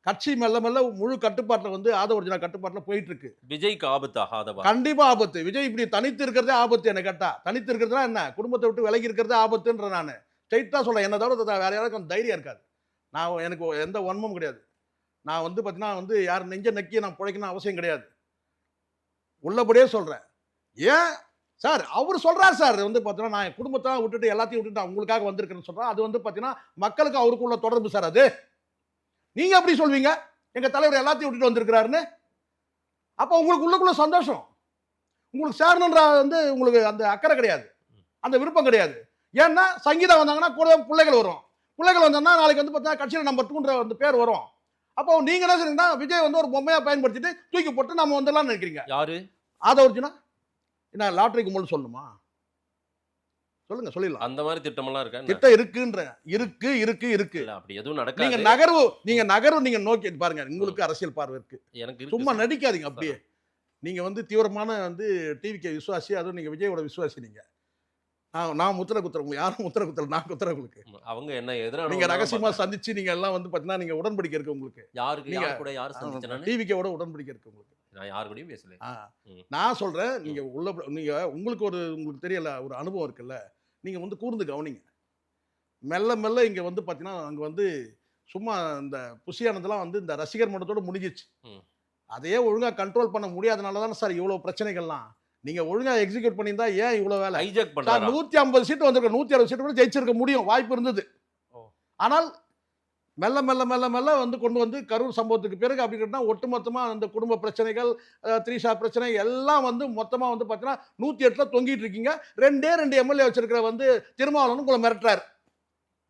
கட்சி மெல்ல மெல்ல முழு கட்டுப்பாட்டில் வந்து ஆதவர்ஜுனா கட்டுப்பாட்டில் போயிட்டு இருக்கு. விஜய்க்கு ஆபத்தா? கண்டிப்பா ஆபத்து. விஜய் இப்படி தனித்து இருக்கிறதே ஆபத்து. என்ன கேட்டா தனித்து இருக்கிறதுனா என்ன? குடும்பத்தை விட்டு விலகி இருக்கிறதே ஆபத்துன்ற நான் ஸ்ட்ரைட்டா சொல்றேன். என்ன தவிர வேற யாருக்கும் தைரியம் இருக்காது. நான் எனக்கு எந்த வன்மமும் கிடையாது. நான் வந்து பார்த்தீங்கன்னா வந்து யார் நெஞ்ச நக்கி நான் பிழைக்கணும் அவசியம் கிடையாது. உள்ளபடியே சொல்றேன். ஏன் சார் அவர் சொல்றாரு சார் வந்து பார்த்தீங்கன்னா நான் குடும்பத்தை விட்டுட்டு எல்லாத்தையும் விட்டுட்டு உங்களுக்காக வந்திருக்கேன்னு சொல்றேன். அது வந்து பார்த்தீங்கன்னா மக்களுக்கு அவருக்குள்ள தொடர்பு சார். அது நீங்க எப்படி சொல்வீங்க எங்க தலைவர் எல்லாத்தையும் விட்டுட்டு வந்திருக்கிறாருன்னு? அப்போ உங்களுக்கு உள்ளுக்குள்ள சந்தோஷம், உங்களுக்கு சேரணுன்ற வந்து உங்களுக்கு அந்த அக்கறை கிடையாது, அந்த விருப்பம் கிடையாது. ஏன்னா சங்கீதா வந்தாங்கன்னா கூட பிள்ளைகள் வரும். பிள்ளைகள் வந்தோம்னா நாளைக்கு வந்து பார்த்தீங்கன்னா கட்சியில் நம்பர் 2ன்ற வந்து பேர் வரும். அப்போ நீங்க என்ன சொல்றீங்கன்னா விஜய் வந்து ஒரு பொம்மையா பயன்படுத்திட்டு தூக்கி போட்டு நம்ம வந்துடலாம் நினைக்கிறீங்க. யாரு? ஆதவர்ஜுனா என்ன லாட்டரிக்கு முன்னாடி சொல்லணுமா? சொல்லுங்க, சொல்லிடலாம். அந்த மாதிரி திட்டமெல்லாம் இருக்கா? திட்டம் இருக்குன்ற இருக்கு. அப்படி எதுவும் நடக்காது. நீங்க நகர்வு நீங்க நோக்கி பாருங்க. உங்களுக்கு அரசியல் பார்வை இருக்கு. எனக்கு சும்மா நடிக்காதீங்க. அப்படியே நீங்க வந்து தீவிரமான வந்து டிவிக்கு விசுவாசி, அதுவும் நீங்க விஜயோட விசுவாசி. நீங்க நான் முத்திர குத்துறேன், உங்களுக்கு யாரும் முத்திர குத்தல, நான் குத்துறேன் உங்களுக்கு. அவங்க என்ன எதிரான நீங்க ரகசியமா சந்திச்சு நீங்க எல்லாம் வந்து பாத்தீங்கன்னா நீங்க உடன்படிக்கை இருக்கு உங்களுக்கு. யாருக்கு? யார் கூட? யார் சந்திச்சனா? டிவிக்கோட உடன்படிக்கை இருக்கு உங்களுக்கு. நான் யார் கூடயும் பேசல. நான் சொல்றேன், நீங்க நீங்க உங்களுக்கு தெரியல ஒரு அனுபவம் இருக்குல்ல, நீங்க வந்து கூர்ந்து கவனிங்க. மெல்ல மெல்ல இங்க வந்து பாத்தீங்கன்னா அங்க வந்து சும்மா இந்த புசியானதெல்லாம் வந்து இந்த ரசிகர் மன்றத்தோட முடிஞ்சிச்சு. அதையே ஒழுங்கா கண்ட்ரோல் பண்ண முடியாதனால தானே சார் இவ்வளவு பிரச்சனைகள்லாம். நீங்க ஒழுங்கா எக்ஸிக்யூட் பண்ணியிருந்தா ஏன் இவ்வளவு வேலை? ஹைஜாக் பண்றாங்க. 150 சீட் வந்திருக்க, 160 சீட் கூட ஜெயிச்சிருக்க முடியும், வாய்ப்பு இருந்தது. ஆனால் மெல்ல மெல்ல மெல்ல மெல்ல வந்து கொண்டு வந்து கரூர் சம்பவத்துக்கு பிறகு அப்படி கேட்டால் ஒட்டுமொத்தமாக அந்த குடும்ப பிரச்சனைகள், த்ரீஷா பிரச்சனை எல்லாம் வந்து மொத்தமாக வந்து பார்த்தீங்கன்னா 108ல் தொங்கிட்டு இருக்கீங்க. 2 எம்எல்ஏ வச்சிருக்கிற வந்து திருமாவளவன் உங்களை மிரட்டுறாரு.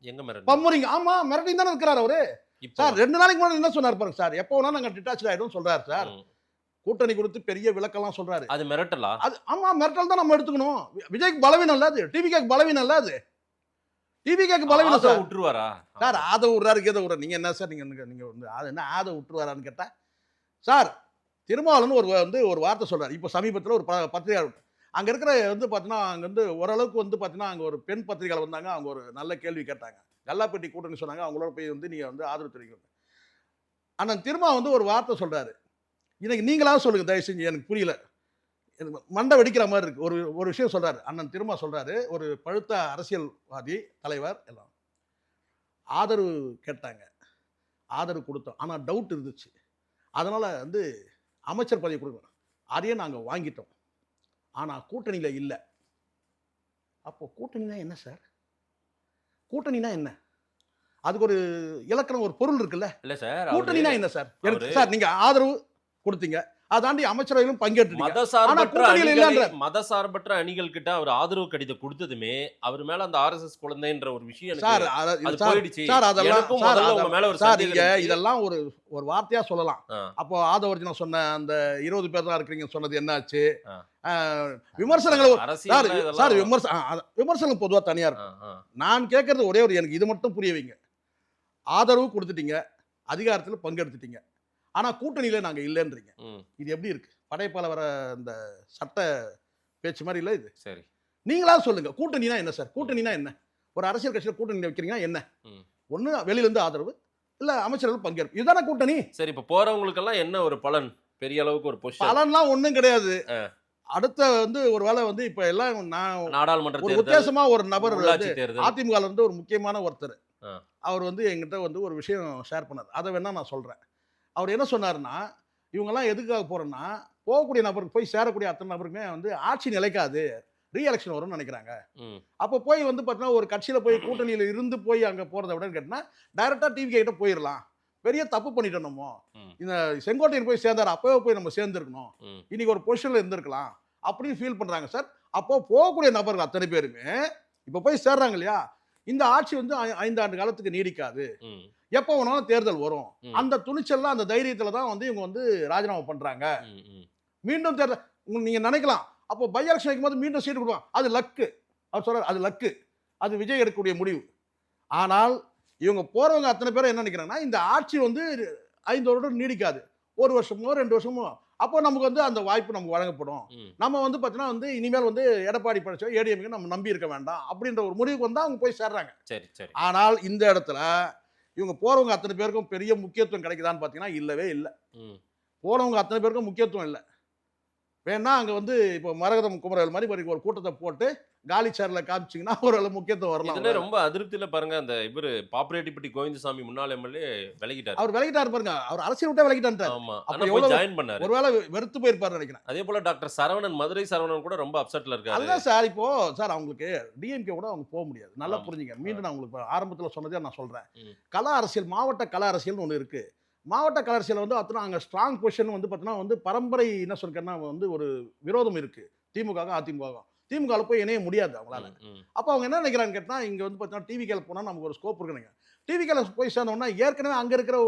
எங்க மிரட்டு? பம்முறீங்க. ஆமா, மிரட்டி தானே இருக்கிறார் அவரு. இப்போ சார் 2 நாளைக்கு முன்னாடி என்ன சொன்னார் பாருங்க சார், எப்போ வேணா நாங்கள் டிட்டாச் ஆகிடும் சொல்றாரு சார். கூட்டணி குறித்து பெரிய விளக்கெல்லாம் சொல்றாரு. அது மிரட்டலா? அது ஆமா, மிரட்டல் தான் நம்ம எடுத்துக்கணும். விஜய்க்கு பலவீனம் இல்ல அது, டிவிகேக்கு பலவீனம் இல்ல அது. டிவிகேக்கு பலவீனம் சார். விட்டுருவாரா சார் ஆதவ விடுறாரு கேத விடுறாரு. நீங்க என்ன சார், நீங்க வந்து அது என்ன ஆதவ விட்டுருவாரான்னு கேட்டா சார், திருமாவளவன் ஒரு வார்த்தை சொல்றாரு. இப்போ சமீபத்தில் ஒரு பத்திரிகை அங்க இருக்கிற வந்து பார்த்தீங்கன்னா, அங்க வந்து ஓரளவுக்கு வந்து பார்த்தீங்கன்னா, அங்க ஒரு பெண் பத்திரிகையாளர் வந்தாங்க. அவங்க ஒரு நல்ல கேள்வி கேட்டாங்க. கல்லாப்பட்டி கூட்டணி சொன்னாங்க. அவங்களோட போய் வந்து நீங்க வந்து ஆதரவு தெரிவிக்கணும். அண்ணன் திருமா வந்து ஒரு வார்த்தை சொல்றாரு. இன்னைக்கு நீங்களாவது சொல்லுங்க தயவு செஞ்சு, எனக்கு புரியல, எனக்கு மண்டை வெடிக்கிற மாதிரி இருக்கு. ஒரு விஷயம் சொல்றாரு அண்ணன் திருமா சொல்றாரு. ஒரு பழுத்த அரசியல்வாதி தலைவர் எல்லாம் ஆதரவு கேட்டாங்க, ஆதரவு கொடுத்தோம். ஆனா டவுட் இருந்துச்சு. அதனால வந்து அமைச்சர் பதவி கொடுக்கணும், அதையே நாங்க வாங்கிட்டோம். ஆனா கூட்டணியில இல்ல. அப்போ கூட்டணினா என்ன சார்? கூட்டணினா என்ன? அதுக்கு ஒரு இலக்கணம், ஒரு பொருள் இருக்குல்ல. இல்ல சார், கூட்டணினா என்ன சார்? எனக்கு சார் நீங்க ஆதரவு கொடுத்தீங்க, அதாண்டி அமைச்சரவையிலும் பங்கேற்றீங்க. மதசார்பற்ற அணிகள் கிட்ட அவர் ஆதரவு கடிதம் கொடுத்ததுமே அவர் மேல அந்த ஆர்எஸ்எஸ் குழந்தைன்ற ஒரு விஷயம் சார் போயிடுச்சு. சார் அதெல்லாம் உங்க மேல ஒரு சார் நீங்க இதெல்லாம் ஒரு வார்த்தையா சொல்லலாம். அப்போ ஆதவர்ஜனா சொன்ன அந்த 20 பேர் தான் இருக்கிறீங்க சொன்னது என்னாச்சு? விமர்சனங்கள் சார் விமர்சனம் பொதுவா தனியா இருக்கும். நான் கேட்கறது ஒரே எனக்கு இது மட்டும் புரிய வைங்க. ஆதரவு கொடுத்துட்டீங்க, அதிகாரத்தில் பங்கெடுத்துட்டீங்க, ஆனா கூட்டணியில நாங்க இல்லைன்றீங்க. இது எப்படி இருக்கு? படைப்பால வர இந்த சட்ட பேச்சு மாதிரி இல்ல இது. சரி, நீங்களா சொல்லுங்க, கூட்டணினா என்ன சார்? கூட்டணினா என்ன? ஒரு அரசியல் கட்சியில கூட்டணி வைக்கிறீங்கன்னா என்ன? ஒண்ணு வெளியில இருந்து ஆதரவு, இல்ல அமைச்சர்கள் பங்கேற்பு, இதுதானே கூட்டணி. சரி, இப்ப போறவங்களுக்கு எல்லாம் என்ன ஒரு பலன்? பெரிய அளவுக்கு ஒரு பொசிஷன் பலன்லாம் ஒண்ணும் கிடையாது. அடுத்த வந்து ஒரு வேளை வந்து இப்ப எல்லாம் நாடாளுமன்ற ஒரு வித்தியாசமா ஒரு நபர் அதிமுக இருந்து ஒரு முக்கியமான ஒருத்தர் அவர் வந்து என்கிட்ட வந்து ஒரு விஷயம் ஷேர் பண்ணார். அதை வேணா நான் சொல்றேன். அவர் என்ன சொன்னாருன்னா, இவங்கெல்லாம் எதுக்காக போகிறோன்னா, போகக்கூடிய நபருக்கு போய் சேரக்கூடிய அத்தனை நபருக்குமே வந்து ஆட்சி நிலைக்காது, ரீஎலெக்ஷன் வரும்னு நினைக்கிறாங்க. அப்போ போய் வந்து பார்த்தீங்கன்னா, ஒரு கட்சியில் போய் கூட்டணியில் இருந்து போய் அங்கே போகிறத விட கேட்டால் டைரெக்டாக டிவி கிட்ட போயிடலாம். பெரிய தப்பு பண்ணிட்டோம் நம்ம. இந்த செங்கோட்டையன் போய் சேர்ந்தார், அப்போவே போய் நம்ம சேர்ந்துருக்கணும், இன்னைக்கு ஒரு பொசிஷனில் இருந்திருக்கலாம் அப்படின்னு ஃபீல் பண்ணுறாங்க சார். அப்போ போகக்கூடிய நபர்கள் அத்தனை பேருமே இப்போ போய் சேர்றாங்க இல்லையா, இந்த ஆட்சி வந்து 5 ஆண்டு காலத்துக்கு நீடிக்காது, எப்போ வேணாலும் தேர்தல் வரும், அந்த துணிச்சல்ல அந்த தைரியத்துல தான் வந்து இவங்க வந்து ராஜினாமா பண்றாங்க. மீண்டும் தேர்தல் நீங்க நினைக்கலாம், அப்போ பை எலெக்ஷன் வைக்கும் போது மீண்டும் சீட்டு கொடுப்பாங்க, அது லக்கு. அவர் சொல்றாரு அது லக்கு, அது விஜய் எடுக்கக்கூடிய முடிவு. ஆனால் இவங்க போறவங்க அத்தனை பேரும் என்ன நினைக்கிறாங்கன்னா, இந்த ஆட்சி வந்து 5 வருடம் நீடிக்காது, 1 வருஷமோ 2 வருஷமோ, அப்போ நமக்கு வந்து அந்த வாய்ப்பு நமக்கு வழங்கப்படும். நம்ம வந்து பார்த்தீங்கன்னா வந்து இனிமேல் வந்து எடப்பாடி பழனிசாமி ஏடிஎம்கே நம்ம நம்பி இருக்க வேண்டாம் அப்படின்ற ஒரு முடிவுக்கு வந்து அவங்க போய் சேர்றாங்க. சரி சரி. ஆனால் இந்த இடத்துல இவங்க போறவங்க அத்தனை பேருக்கும் பெரிய முக்கியத்துவம் கிடைக்குதான்னு பார்த்தீங்கன்னா இல்லவே இல்லை. போறவங்க அத்தனை பேருக்கும் முக்கியத்துவம் இல்லை. வேணா அங்கே வந்து இப்போ மரகதம் குமரவேல் மாதிரி ஒரு கூட்டத்தை போட்டு காலி சேர்ல காமிச்சிங்கன்னா ஒரு முக்கியத்துவம் வரலாம். இதுல ரொம்ப அதிருப்தியில பாருங்க, அந்த இவர் பாப்புலேட்டிப்பட்டி கோவிந்தசாமி முன்னாள் எம்எல்ஏ விலகிட்டார். அவர் விலகிட்டாரு பாருங்க, அவர் அரசியல் விட்டா விலகிட்டாரு. ஆமா, அப்ப ஜாயின் பண்ணாரு. ஒருவேளை வெறுத்து போயிருப்பாரு நினைக்கிறேன். அதே போல டாக்டர் சரவணன், மதுரை சரவணன் கூட ரொம்ப அப்செட்ல இருக்காரு. அதான் சார், இப்போ சார் அவங்களுக்கு டிஎம்கே கூட அவங்க போக முடியாது. நல்லா புரிஞ்சுங்க. மீண்டும் நான் உங்களுக்கு ஆரம்பத்தில் சொன்னதே நான் சொல்றேன். கலா அரசியல், மாவட்ட கலா அரசியல்னு ஒன்று இருக்கு. மாவட்ட கலா அரசியல் வந்து அத்தனை அங்கே ஸ்ட்ராங் பொசிஷன் வந்து பார்த்தீங்கன்னா வந்து பரம்பரை என்ன சொல்றேன்னா வந்து ஒரு விரோதம் இருக்கு திமுக அதிமுக. திமுக போய் இணைய முடியாது அவங்களால. அப்போ அவங்க என்ன நினைக்கிறான்னு கேட்டால், இங்கே வந்து பார்த்தீங்கன்னா டிவிகேல போனால் நமக்கு ஒரு ஸ்கோப் இருக்குங்க. டிவிகேல போய் சேர்ந்தோம்னா ஏற்கனவே அங்கே இருக்கிற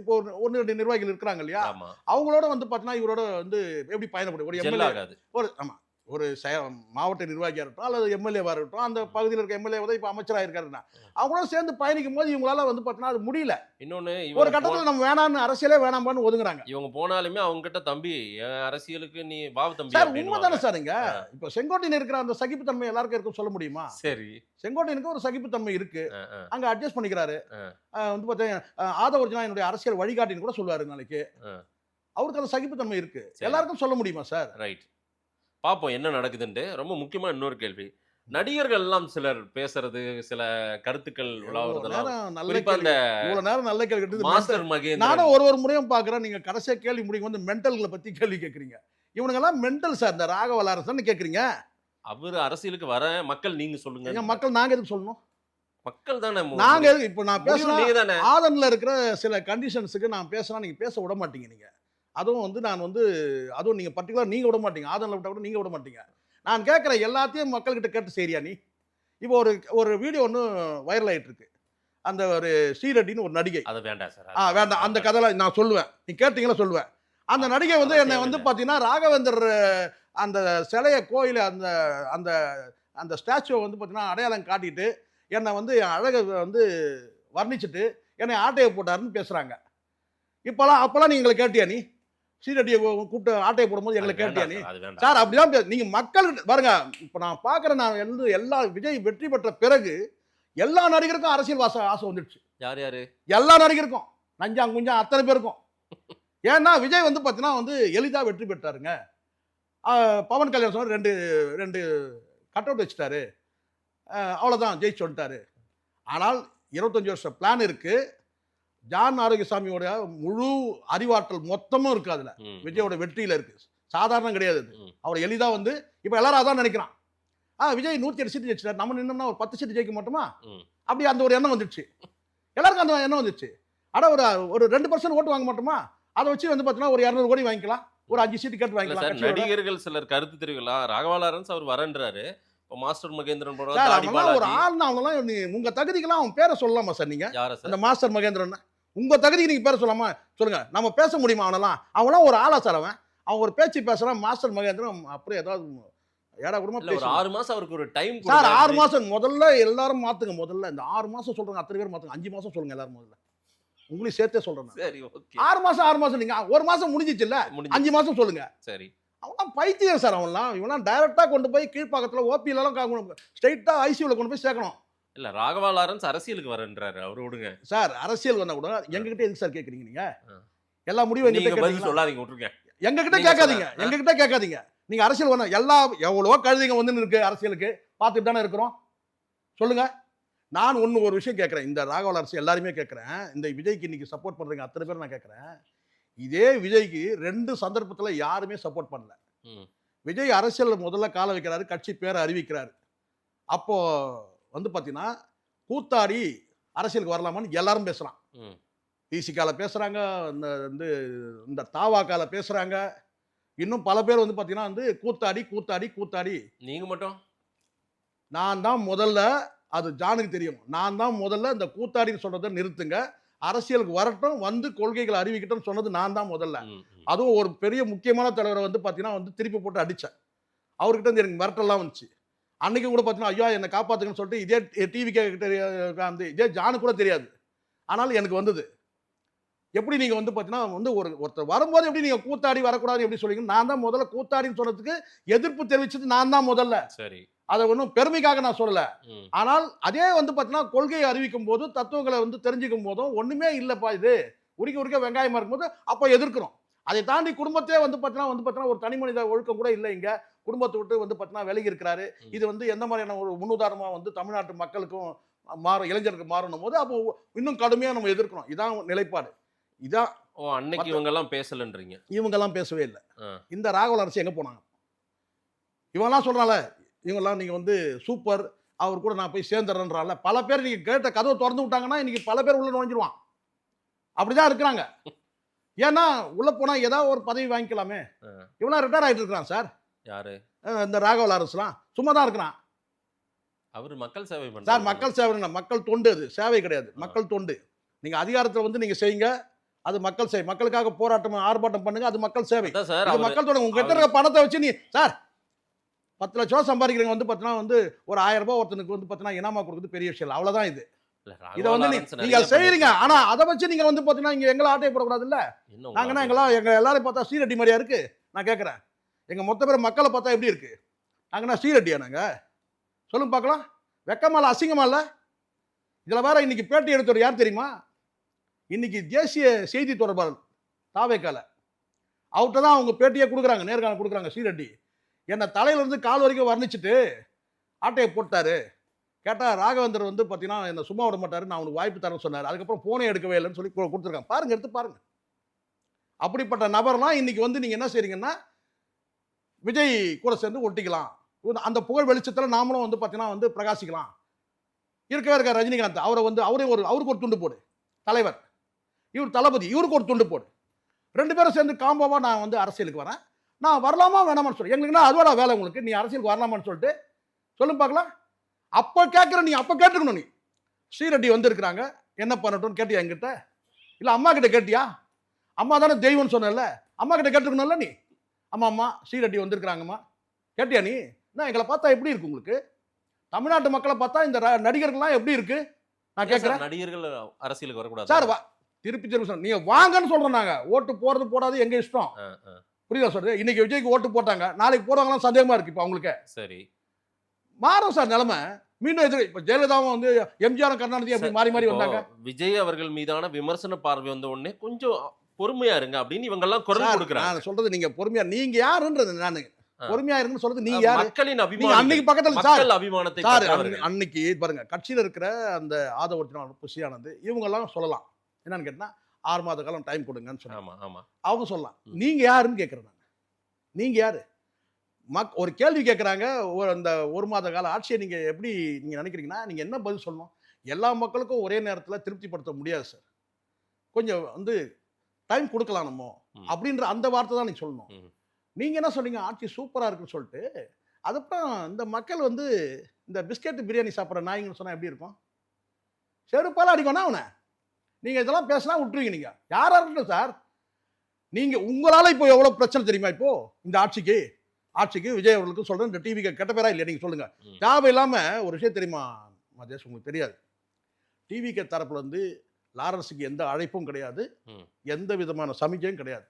இப்போ 1-2 நிர்வாகிகள் இருக்கிறாங்க இல்லையா, அவங்களோட வந்து பார்த்தீங்கன்னா இவரோட வந்து எப்படி பயணப்படும் ஒரு எம்எல்ஏ ஒரு ஆமாம் ஒரு மாவட்ட நிர்வாகியாக இருக்கட்டும் அல்லது எம்எல்ஏவாக இருக்கட்டும், அந்த பகுதியில் இருக்க எம்எல்ஏ தான் இப்போ அமைச்சராக இருக்காருன்னா அவங்களோட சேர்ந்து பயணிக்கும் போது இவங்களால வந்து பார்த்தீங்கன்னா அது முடியல. இன்னொன்று ஒரு கட்டத்தில் நம்ம வேணான்னு அரசியலே வேணாம்னு ஒதுங்குறாங்க. இவங்க போனாலுமே அவங்க கிட்ட தம்பி அரசியலுக்கு நீ பாவ தம்பி சார் உண்மை தானே சார். இங்க இப்போ செங்கோட்டையன் இருக்கிற அந்த சகிப்புத்தன்மை எல்லாருக்கும் இருக்கும் சொல்ல முடியுமா? சரி, செங்கோட்டையனுக்கு ஒரு சகிப்புத்தன்மை இருக்கு, அங்க அட்ஜஸ்ட் பண்ணிக்கிறாரு. வந்து பார்த்தீங்கன்னா ஆதவர்ஜனா என்னுடைய அரசியல் வழிகாட்டின்னு கூட சொல்லுவாரு நாளைக்கு. அவருக்கு அந்த சகிப்புத்தன்மை இருக்கு, எல்லாருக்கும் சொல்ல முடியுமா சார்? ரைட், பார்ப்போம் என்ன நடக்குதுன்ட்டு. ரொம்ப முக்கியமான இன்னொரு கேள்வி, நடிகர்கள் எல்லாம் சிலர் பேசுறது, சில கருத்துக்கள் நானும் ஒரு முறையும் பாக்குறேன். நீங்க கடைசியா கேள்வி முடிக்கும் வந்து மென்டல்களை பத்தி கேள்வி கேட்கறீங்க. இவனுங்க எல்லாம் மென்டல் சார். இந்த ராகவ லாரன்ஸ் கேக்குறீங்க. அவர் அரசியலுக்கு வர மக்கள் நீங்க சொல்லுங்க. மக்கள் நாங்க எதுக்கு சொல்லணும்? மக்கள் தானே நாங்க இப்போ நான் பேசுனா நீங்க தானே. ஆதன்ல இருக்கிற சில கண்டிஷன்ஸுக்கு நான் பேசினா நீங்க பேச விட மாட்டீங்க நீங்க. அதுவும் வந்து நான் வந்து அதுவும் நீங்க பர்டிகுலர் நீங்க விட மாட்டீங்க. ஆதன்ல விட்டா கூட நீங்க விட மாட்டீங்க. நான் கேட்குற எல்லாத்தையும் மக்கள்கிட்ட கேட்டு சரியா நீ? இப்போ ஒரு வீடியோ ஒன்று வைரல் ஆயிட்டு இருக்கு. அந்த ஒரு ஸ்ரீரெட்டின்னு ஒரு நடிகை. அது வேண்டாம் சார். வேண்டாம், அந்த கதைலாம் நான் சொல்லுவேன். நீ கேட்டீங்களா சொல்லுவேன். அந்த நடிகை வந்து என்னை வந்து பார்த்தீங்கன்னா ராகவேந்தர் அந்த சிலையை கோயில் அந்த அந்த அந்த ஸ்டாச்சுவை வந்து பார்த்தீங்கன்னா அடையாளம் காட்டிட்டு என்னை வந்து அழகை வந்து வர்ணிச்சுட்டு என்னை ஆட்டையை போட்டாருன்னு பேசுகிறாங்க. அப்போல்லாம் நீ எங்களை கேட்டியா நீ? ஸ்ரீரெட்டியை கூப்பிட்டு ஆட்டையை போடும்போது எங்களை கேட்டியா நீ? சார் அப்படிதான் நீங்கள் மக்கள்கிட்ட பாருங்க. இப்போ நான் பார்க்குறேன், நான் வந்து எல்லா விஜய் வெற்றி பெற்ற பிறகு எல்லா நடிகருக்கும் அரசியல் ஆசை வந்துடுச்சு. யார் யாரு? எல்லா எல்லா நடிகருக்கும் நஞ்சாங் குஞ்சாங் அத்தனை பேருக்கும். ஏன்னா விஜய் வந்து பார்த்தீங்கன்னா வந்து எளிதாக வெற்றி பெற்றாருங்க. பவன் கல்யாண் சொன்னார், ரெண்டு கட் அவுட் வச்சுட்டாரு, அவ்வளோதான் ஜெயிச்சு வந்துட்டாரு. ஆனால் 25 வருஷம் பிளான் இருக்கு. ஜான் ஆரோக்கியசாமியோட முழு அறிவாற்றல் மொத்தமும் இருக்கு அதுல. விஜயோட வெற்றியில இருக்கு. சாதாரணம் கிடையாது அது. அவர் எளிதாக வந்து இப்போ எல்லாரும் அதான் நினைக்கிறான். விஜய் 108 சீட்டு ஜெயிச்சிட்டார், நம்ம நின்னோம்னா ஒரு 10 சீட்டு ஜெயிக்க மாட்டோமா? அப்படி அந்த ஒரு எண்ணம் வந்துடுச்சு எல்லாருக்கும். அந்த எண்ணம் வந்துடுச்சு. ஆனால் ஒரு 2% ஓட்டு வாங்க மாட்டோமா? அதை வச்சு வந்து பார்த்தீங்கன்னா ஒரு 200 கோடி வாங்கிக்கலாம், ஒரு 5 சீட்டு கேட்டு வாங்கிக்கலாம். நடிகர்கள் சிலர் கருத்து தெரிவிக்கலாம். ராகவா லாரன்ஸ் அவர் வரன்றாரு. மாஸ்டர் மகேந்திரன் ஒரு ஆள்னா அவங்களாம் உங்க தகுதிக்கெல்லாம் அவன் பேரை சொல்லலாமா சார்? நீங்க அந்த மாஸ்டர் மகேந்திரன் உங்க தகுதிக்கு நீங்க பேரை சொல்லாமா? சொல்லுங்க, நம்ம பேச முடியுமா? அவனெல்லாம் ஒரு ஆளா சார்? அவன் ஒரு பேச்சு பேசுறான் மாஸ்டர் மகேந்திரன். அப்படியே ஏதாவது ஏடா குடும்பம் ஒரு 6 மாசம் அவருக்கு ஒரு டைம் சார். 6 மாசம் முதல்ல எல்லாரும் மாத்துங்க. முதல்ல இந்த 6 மாசம் சொல்றாங்க, அத்தனை பேர் மாத்துங்க. 5 மாசம் சொல்லுங்க எல்லாரும். முதல்ல உங்களையும் சேர்த்தே சொல்றேன். சரி, ஓகே. 6 மாசம் நீங்க 1 மாசம் முடிஞ்சிச்சு இல்ல, 5 மாசம் சொல்லுங்க. சரி. அவன்லாம் பைத்தியம் சார். இவெல்லாம் டைரக்டா கொண்டு போய் கீழ்பாக்கத்துல ஓபிலாம் ஸ்ட்ரைட்டா ஐசியூல கொண்டு போய் சேர்க்கணும். இல்ல, ராகவா லாரன்ஸ் அரசியலுக்கு வரன்றாரு. அவரு விடுங்க சார். அரசியல் வந்தா கூட எங்ககிட்ட எதுக்கு சார் கேக்குறீங்க? நீங்க எல்லா முடிவும் நீங்க பதில் சொல்லாதீங்க, விட்டுருங்க. எங்ககிட்ட கேட்காதீங்க. நீங்க அரசியல் வந்தா எவ்வளவோ கழுதிங்க வந்து இருக்கு அரசியலுக்கு, பார்த்துட்டு தானே இருக்கிறோம். சொல்லுங்க. நான் ஒரு விஷயம் கேட்குறேன். இந்த ராகவா அரசு எல்லாருமே கேட்குறேன். இந்த விஜய்க்கு இன்னைக்கு சப்போர்ட் பண்றீங்க அத்தனை பேர் நான் கேட்குறேன். இதே விஜய்க்கு 2 சந்தர்ப்பத்தில் யாருமே சப்போர்ட் பண்ணல. விஜய் அரசியல் முதல்ல கால வைக்கிறாரு, கட்சி பேரை அறிவிக்கிறாரு. அப்போ வந்து பார்த்தீங்கன்னா கூத்தாடி அரசியலுக்கு வரலாமான்னு எல்லாரும் பேசுறான். பிசிகால பேசுறாங்க, இந்த தாவாக்கால பேசுறாங்க. இன்னும் பல பேர் வந்து பார்த்தீங்கன்னா வந்து கூத்தாடி. நீங்க மட்டும் நான் தான் முதல்ல, அது ஜானுக்கு தெரியும், நான் தான் முதல்ல இந்த கூத்தாடின்னு சொல்றதை நிறுத்துங்க, அரசியலுக்கு வரட்டும், வந்து கொள்கைகளை அறிவிக்கட்டும் சொன்னது நான் தான் முதல்ல. அதுவும் ஒரு பெரிய முக்கியமான தலைவரை வந்து பார்த்தீங்கன்னா வந்து திருப்பி போட்டு அடித்தேன். அவர்கிட்ட வந்து எனக்கு மிரட்டெல்லாம் வந்துச்சு. அன்னைக்கு கூட பார்த்தீங்கன்னா ஐயா என்னை காப்பாற்றுங்கன்னு சொல்லிட்டு இதே டிவி கிட்ட இதே ஜானு கூட தெரியாது. ஆனாலும் எனக்கு வந்தது. எப்படி நீங்கள் வந்து பார்த்தீங்கன்னா வந்து ஒருத்தர் வரும்போது எப்படி நீங்கள் கூத்தாடி வரக்கூடாது எப்படி சொல்லிங்க? நான் தான் முதல்ல கூத்தாடின்னு சொன்னதுக்கு எதிர்ப்பு தெரிவிச்சது நான் தான் முதல்ல. சரி, அதை ஒன்றும் பெருமைக்காக நான் சொல்லலை. ஆனால் அதே வந்து பார்த்தீங்கன்னா கொள்கையை அறிவிக்கும் போது, தத்துவங்களை வந்து தெரிஞ்சுக்கும் போதும் ஒன்றுமே இல்லைப்பா, இது உரிக்க வெங்காயமாக இருக்கும்போது அப்போ எதிர்க்கிறோம். அதை தாண்டி குடும்பத்தையே வந்து பார்த்தீங்கன்னா ஒரு தனி மனித ஒழுக்கம் கூட இல்லை. இங்கே குடும்பத்தை விட்டு வந்து பார்த்தீங்கன்னா விலகி இருக்கிறாரு. இது வந்து எந்த மாதிரியான ஒரு முன்னுதாரணமாக வந்து தமிழ்நாட்டு மக்களுக்கும் இளைஞருக்கு மாறணும் போது அப்போ இன்னும் கடுமையாக நம்ம எதிர்க்கிறோம். இதான் நிலைப்பாடு. இதான் அன்னைக்கு இவங்கெல்லாம் பேசலன்றீங்க? இவங்கெல்லாம் பேசவே இல்லை. இந்த ராகவா அரசு எங்கே போனாங்க? இவங்கெல்லாம் சொல்கிறால, இவங்கெல்லாம் நீங்கள் வந்து சூப்பர், அவர் கூட நான் போய் சேர்ந்துடுறேன்றால. பல பேர் நீங்கள் கேட்ட கதவை திறந்து விட்டாங்கன்னா இன்னைக்கு பல பேர் உள்ள நுழைஞ்சிருவான். அப்படிதான் இருக்கிறாங்க. ஏன்னா உள்ள போனால் ஏதாவது ஒரு பதவி வாங்கிக்கலாமே. இவெல்லாம் ரிட்டையர் ஆகிட்டு இருக்கிறான் சார். யாரு? இந்த ராகவா அரசுலாம் சும்மா தான் இருக்கிறான். அவர் மக்கள் சேவை பண்ண சார். மக்கள் சேவை, மக்கள் தொண்டு. அது சேவை கிடையாது, மக்கள் தொண்டு. நீங்கள் அதிகாரத்தில் வந்து நீங்கள் செய்யுங்க, அது மக்கள் சேவை. மக்களுக்காக போராட்டம் ஆர்ப்பாட்டம் பண்ணுங்க, அது மக்கள் சேவை. மக்கள் தொண்டு. உங்ககிட்ட இருக்க பணத்தை வச்சு நீ சார் 10 லட்ச ரூபா சம்பாதிக்கிறவங்க வந்து பார்த்தீங்கன்னா வந்து ஒரு 1000 ரூபாய் ஒருத்தனுக்கு வந்து பார்த்தீங்கன்னா இனாமா கொடுக்குறது பெரிய விஷயம். அவ்வளோதான் இது. இதை வந்து நீங்க செய்யறீங்க. ஆனா அதை வச்சு நீங்க வந்து பார்த்தீங்கன்னா இங்க எங்களை ஆட்டையை போடக்கூடாது இல்ல. நாங்கன்னா எங்க எல்லாரும் பார்த்தா ஸ்ரீரெட்டி மாதிரியா இருக்கு? நான் கேட்குறேன், எங்க மொத்த பேர் மக்களை பார்த்தா எப்படி இருக்கு? நாங்கன்னா ஸ்ரீரெட்டியா? நாங்க சொல்லுங்க பார்க்கலாம். வெக்கமா இல்லை, அசிங்கமா இல்லை? இதில் வேற இன்னைக்கு பேட்டி எடுத்தவர் யார் தெரியுமா? இன்னைக்கு தேசிய செய்தி தொடர்பாளர் தாவேக்கால. அவர்கிட்ட தான் அவங்க பேட்டியே கொடுக்குறாங்க, நேர்காணல் கொடுக்குறாங்க. ஸ்ரீரெட்டி என்னை தலையிலேருந்து கால் வரைக்கும் வர்ணிச்சுட்டு ஆட்டையை போட்டாரு. கேட்டால் ராகவேந்தர் வந்து பார்த்தீங்கன்னா என்னை சும்மா விட மாட்டார், நான் அவனுக்கு வாய்ப்பு தரேன்னு சொன்னார். அதுக்கப்புறம் ஃபோனே எடுக்கவே இல்லைன்னு சொல்லி கொடுத்துருக்காங்க. பாருங்க, எடுத்து பாருங்க. அப்படிப்பட்ட நபர்லாம் இன்னைக்கு வந்து நீங்கள் என்ன செய்றீங்கன்னா விஜய் கூட சேர்ந்து ஒட்டிக்கலாம், அந்த புகழ் வெளிச்சத்தில் நாமளும் வந்து பார்த்தீங்கன்னா வந்து பிரகாசிக்கலாம். இருக்கவே இருக்க ரஜினிகாந்த் அவருக்கு ஒரு துண்டு போடு, தலைவர். இவர் தளபதி, இவருக்கு ஒரு துண்டு போடு. 2 பேரும் சேர்ந்து காம்போவா நான் வந்து அரசியலுக்கு வரேன், நான் வரலாமா வேணாமான்னு சொல்லி, எங்களுக்குன்னா அதோட வேலை உங்களுக்கு, நீ அரசியலுக்கு வரலாமான்னு சொல்லிட்டு சொல்லும் பார்க்கலாம். அப்போ கேட்குற நீ அப்போ கேட்டுக்கணும். நீ ஸ்ரீரெட்டி வந்திருக்கிறாங்க, என்ன பண்ணட்டும்னு கேட்டியா என்கிட்ட? இல்லை அம்மா கிட்ட கேட்டியா? அம்மா தானே தெய்வம்னு சொன்னல, அம்மா கிட்ட கேட்டுக்கணும்ல நீ. அம்மா ஸ்ரீரெட்டி வந்திருக்கிறாங்கம்மா கேட்டியா நீ? என்ன எங்களை பார்த்தா எப்படி இருக்கு உங்களுக்கு? தமிழ்நாட்டு மக்களை பார்த்தா இந்த நடிகர்கள்லாம் எப்படி இருக்கு நான் கேட்குறேன். நடிகர்கள் அரசியலுக்கு வரக்கூடாது சார். திருப்பி சொல்றேன், நீங்க வாங்கன்னு சொல்றோம். நாங்க ஓட்டு போறது போடாது எங்க இஷ்டம். புரியுதா சொல்றது? இன்னைக்கு விஜய்க்கு ஓட்டு போட்டாங்க, நாளைக்கு போறாங்களாம் சந்தேகமா இருக்கு. இப்போ அவங்களுக்கு சரி மாறும் சார் நிலைமை. மீண்டும் எதிரி இப்போ ஜெயலலிதாவும் வந்து எம்ஜிஆர் கருணாநிதி அப்படி மாறி மாறி வந்தாங்க. விஜய் அவர்கள் மீதான விமர்சன பார்வை வந்த உடனே கொஞ்சம் பொறுமையா இருங்க அப்படின்னு இவங்க எல்லாம் குரல் கொடுக்குறாங்க. நான் சொல்றது நீங்க பொறுமையா, நீங்க யாருன்றது நானு பொறுமையா இருக்குன்னு சொல்றது நீங்க யாரு? மக்களின் அபிமானம். அன்னைக்கு பக்கத்துல சார் அபிமானத்தை சார் அன்னைக்கு பாருங்க, கட்சியில இருக்கிற அந்த ஆதவர்ஜுனா புஷியானது இவங்க எல்லாம் சொல்லலாம். என்னன்னு கேட்டா 6 மாத காலம் டைம் கொடுங்கன்னு சொன்னாங்க. அவங்க சொல்லலாம். நீங்க யாருன்னு கேட்கறேன். நீங்க யாரு? ஒரு கேள்வி கேட்குறாங்க. அந்த 1 மாத கால ஆட்சியை நீங்க எப்படி நீங்க நினைக்கிறீங்கன்னா நீங்க என்ன பதில் சொல்லணும்? எல்லா மக்களுக்கும் ஒரே நேரத்தில் திருப்திப்படுத்த முடியாது சார். கொஞ்சம் வந்து டைம் கொடுக்கலாம் நம்ம அப்படின்ற அந்த வார்த்தை தான் நீங்க சொல்லணும். நீங்க என்ன சொன்னீங்க? ஆட்சி சூப்பரா இருக்குன்னு சொல்லிட்டு. அதுக்கப்புறம் இந்த மக்கள் வந்து இந்த பிஸ்கெட் பிரியாணி சாப்பிட்ற நாய்ங்கன்னு சொன்னா எப்படி இருக்கும்? செருப்பால அடிக்கணும் அவனை. நீங்க இதெல்லாம் பேசினா விட்டுருவீங்க. நீங்க யாரா இருக்கட்டும் சார். நீங்க உங்களால இப்போ எவ்வளவு பிரச்சனை தெரியுமா? இப்போ இந்த ஆட்சிக்கு விஜய் அவர்களுக்கு சொல்றேன், இந்த டிவிக்கு கெட்ட பேரா இல்லையா? நீங்க சொல்லுங்க. தேவை இல்லாம ஒரு விஷயம் தெரியுமா மதேஷ், உங்களுக்கு தெரியாது. டிவிக்கு தரப்புல வந்து லாரன்ஸுக்கு எந்த அழைப்பும் கிடையாது, எந்த விதமான சமிக்கையும் கிடையாது.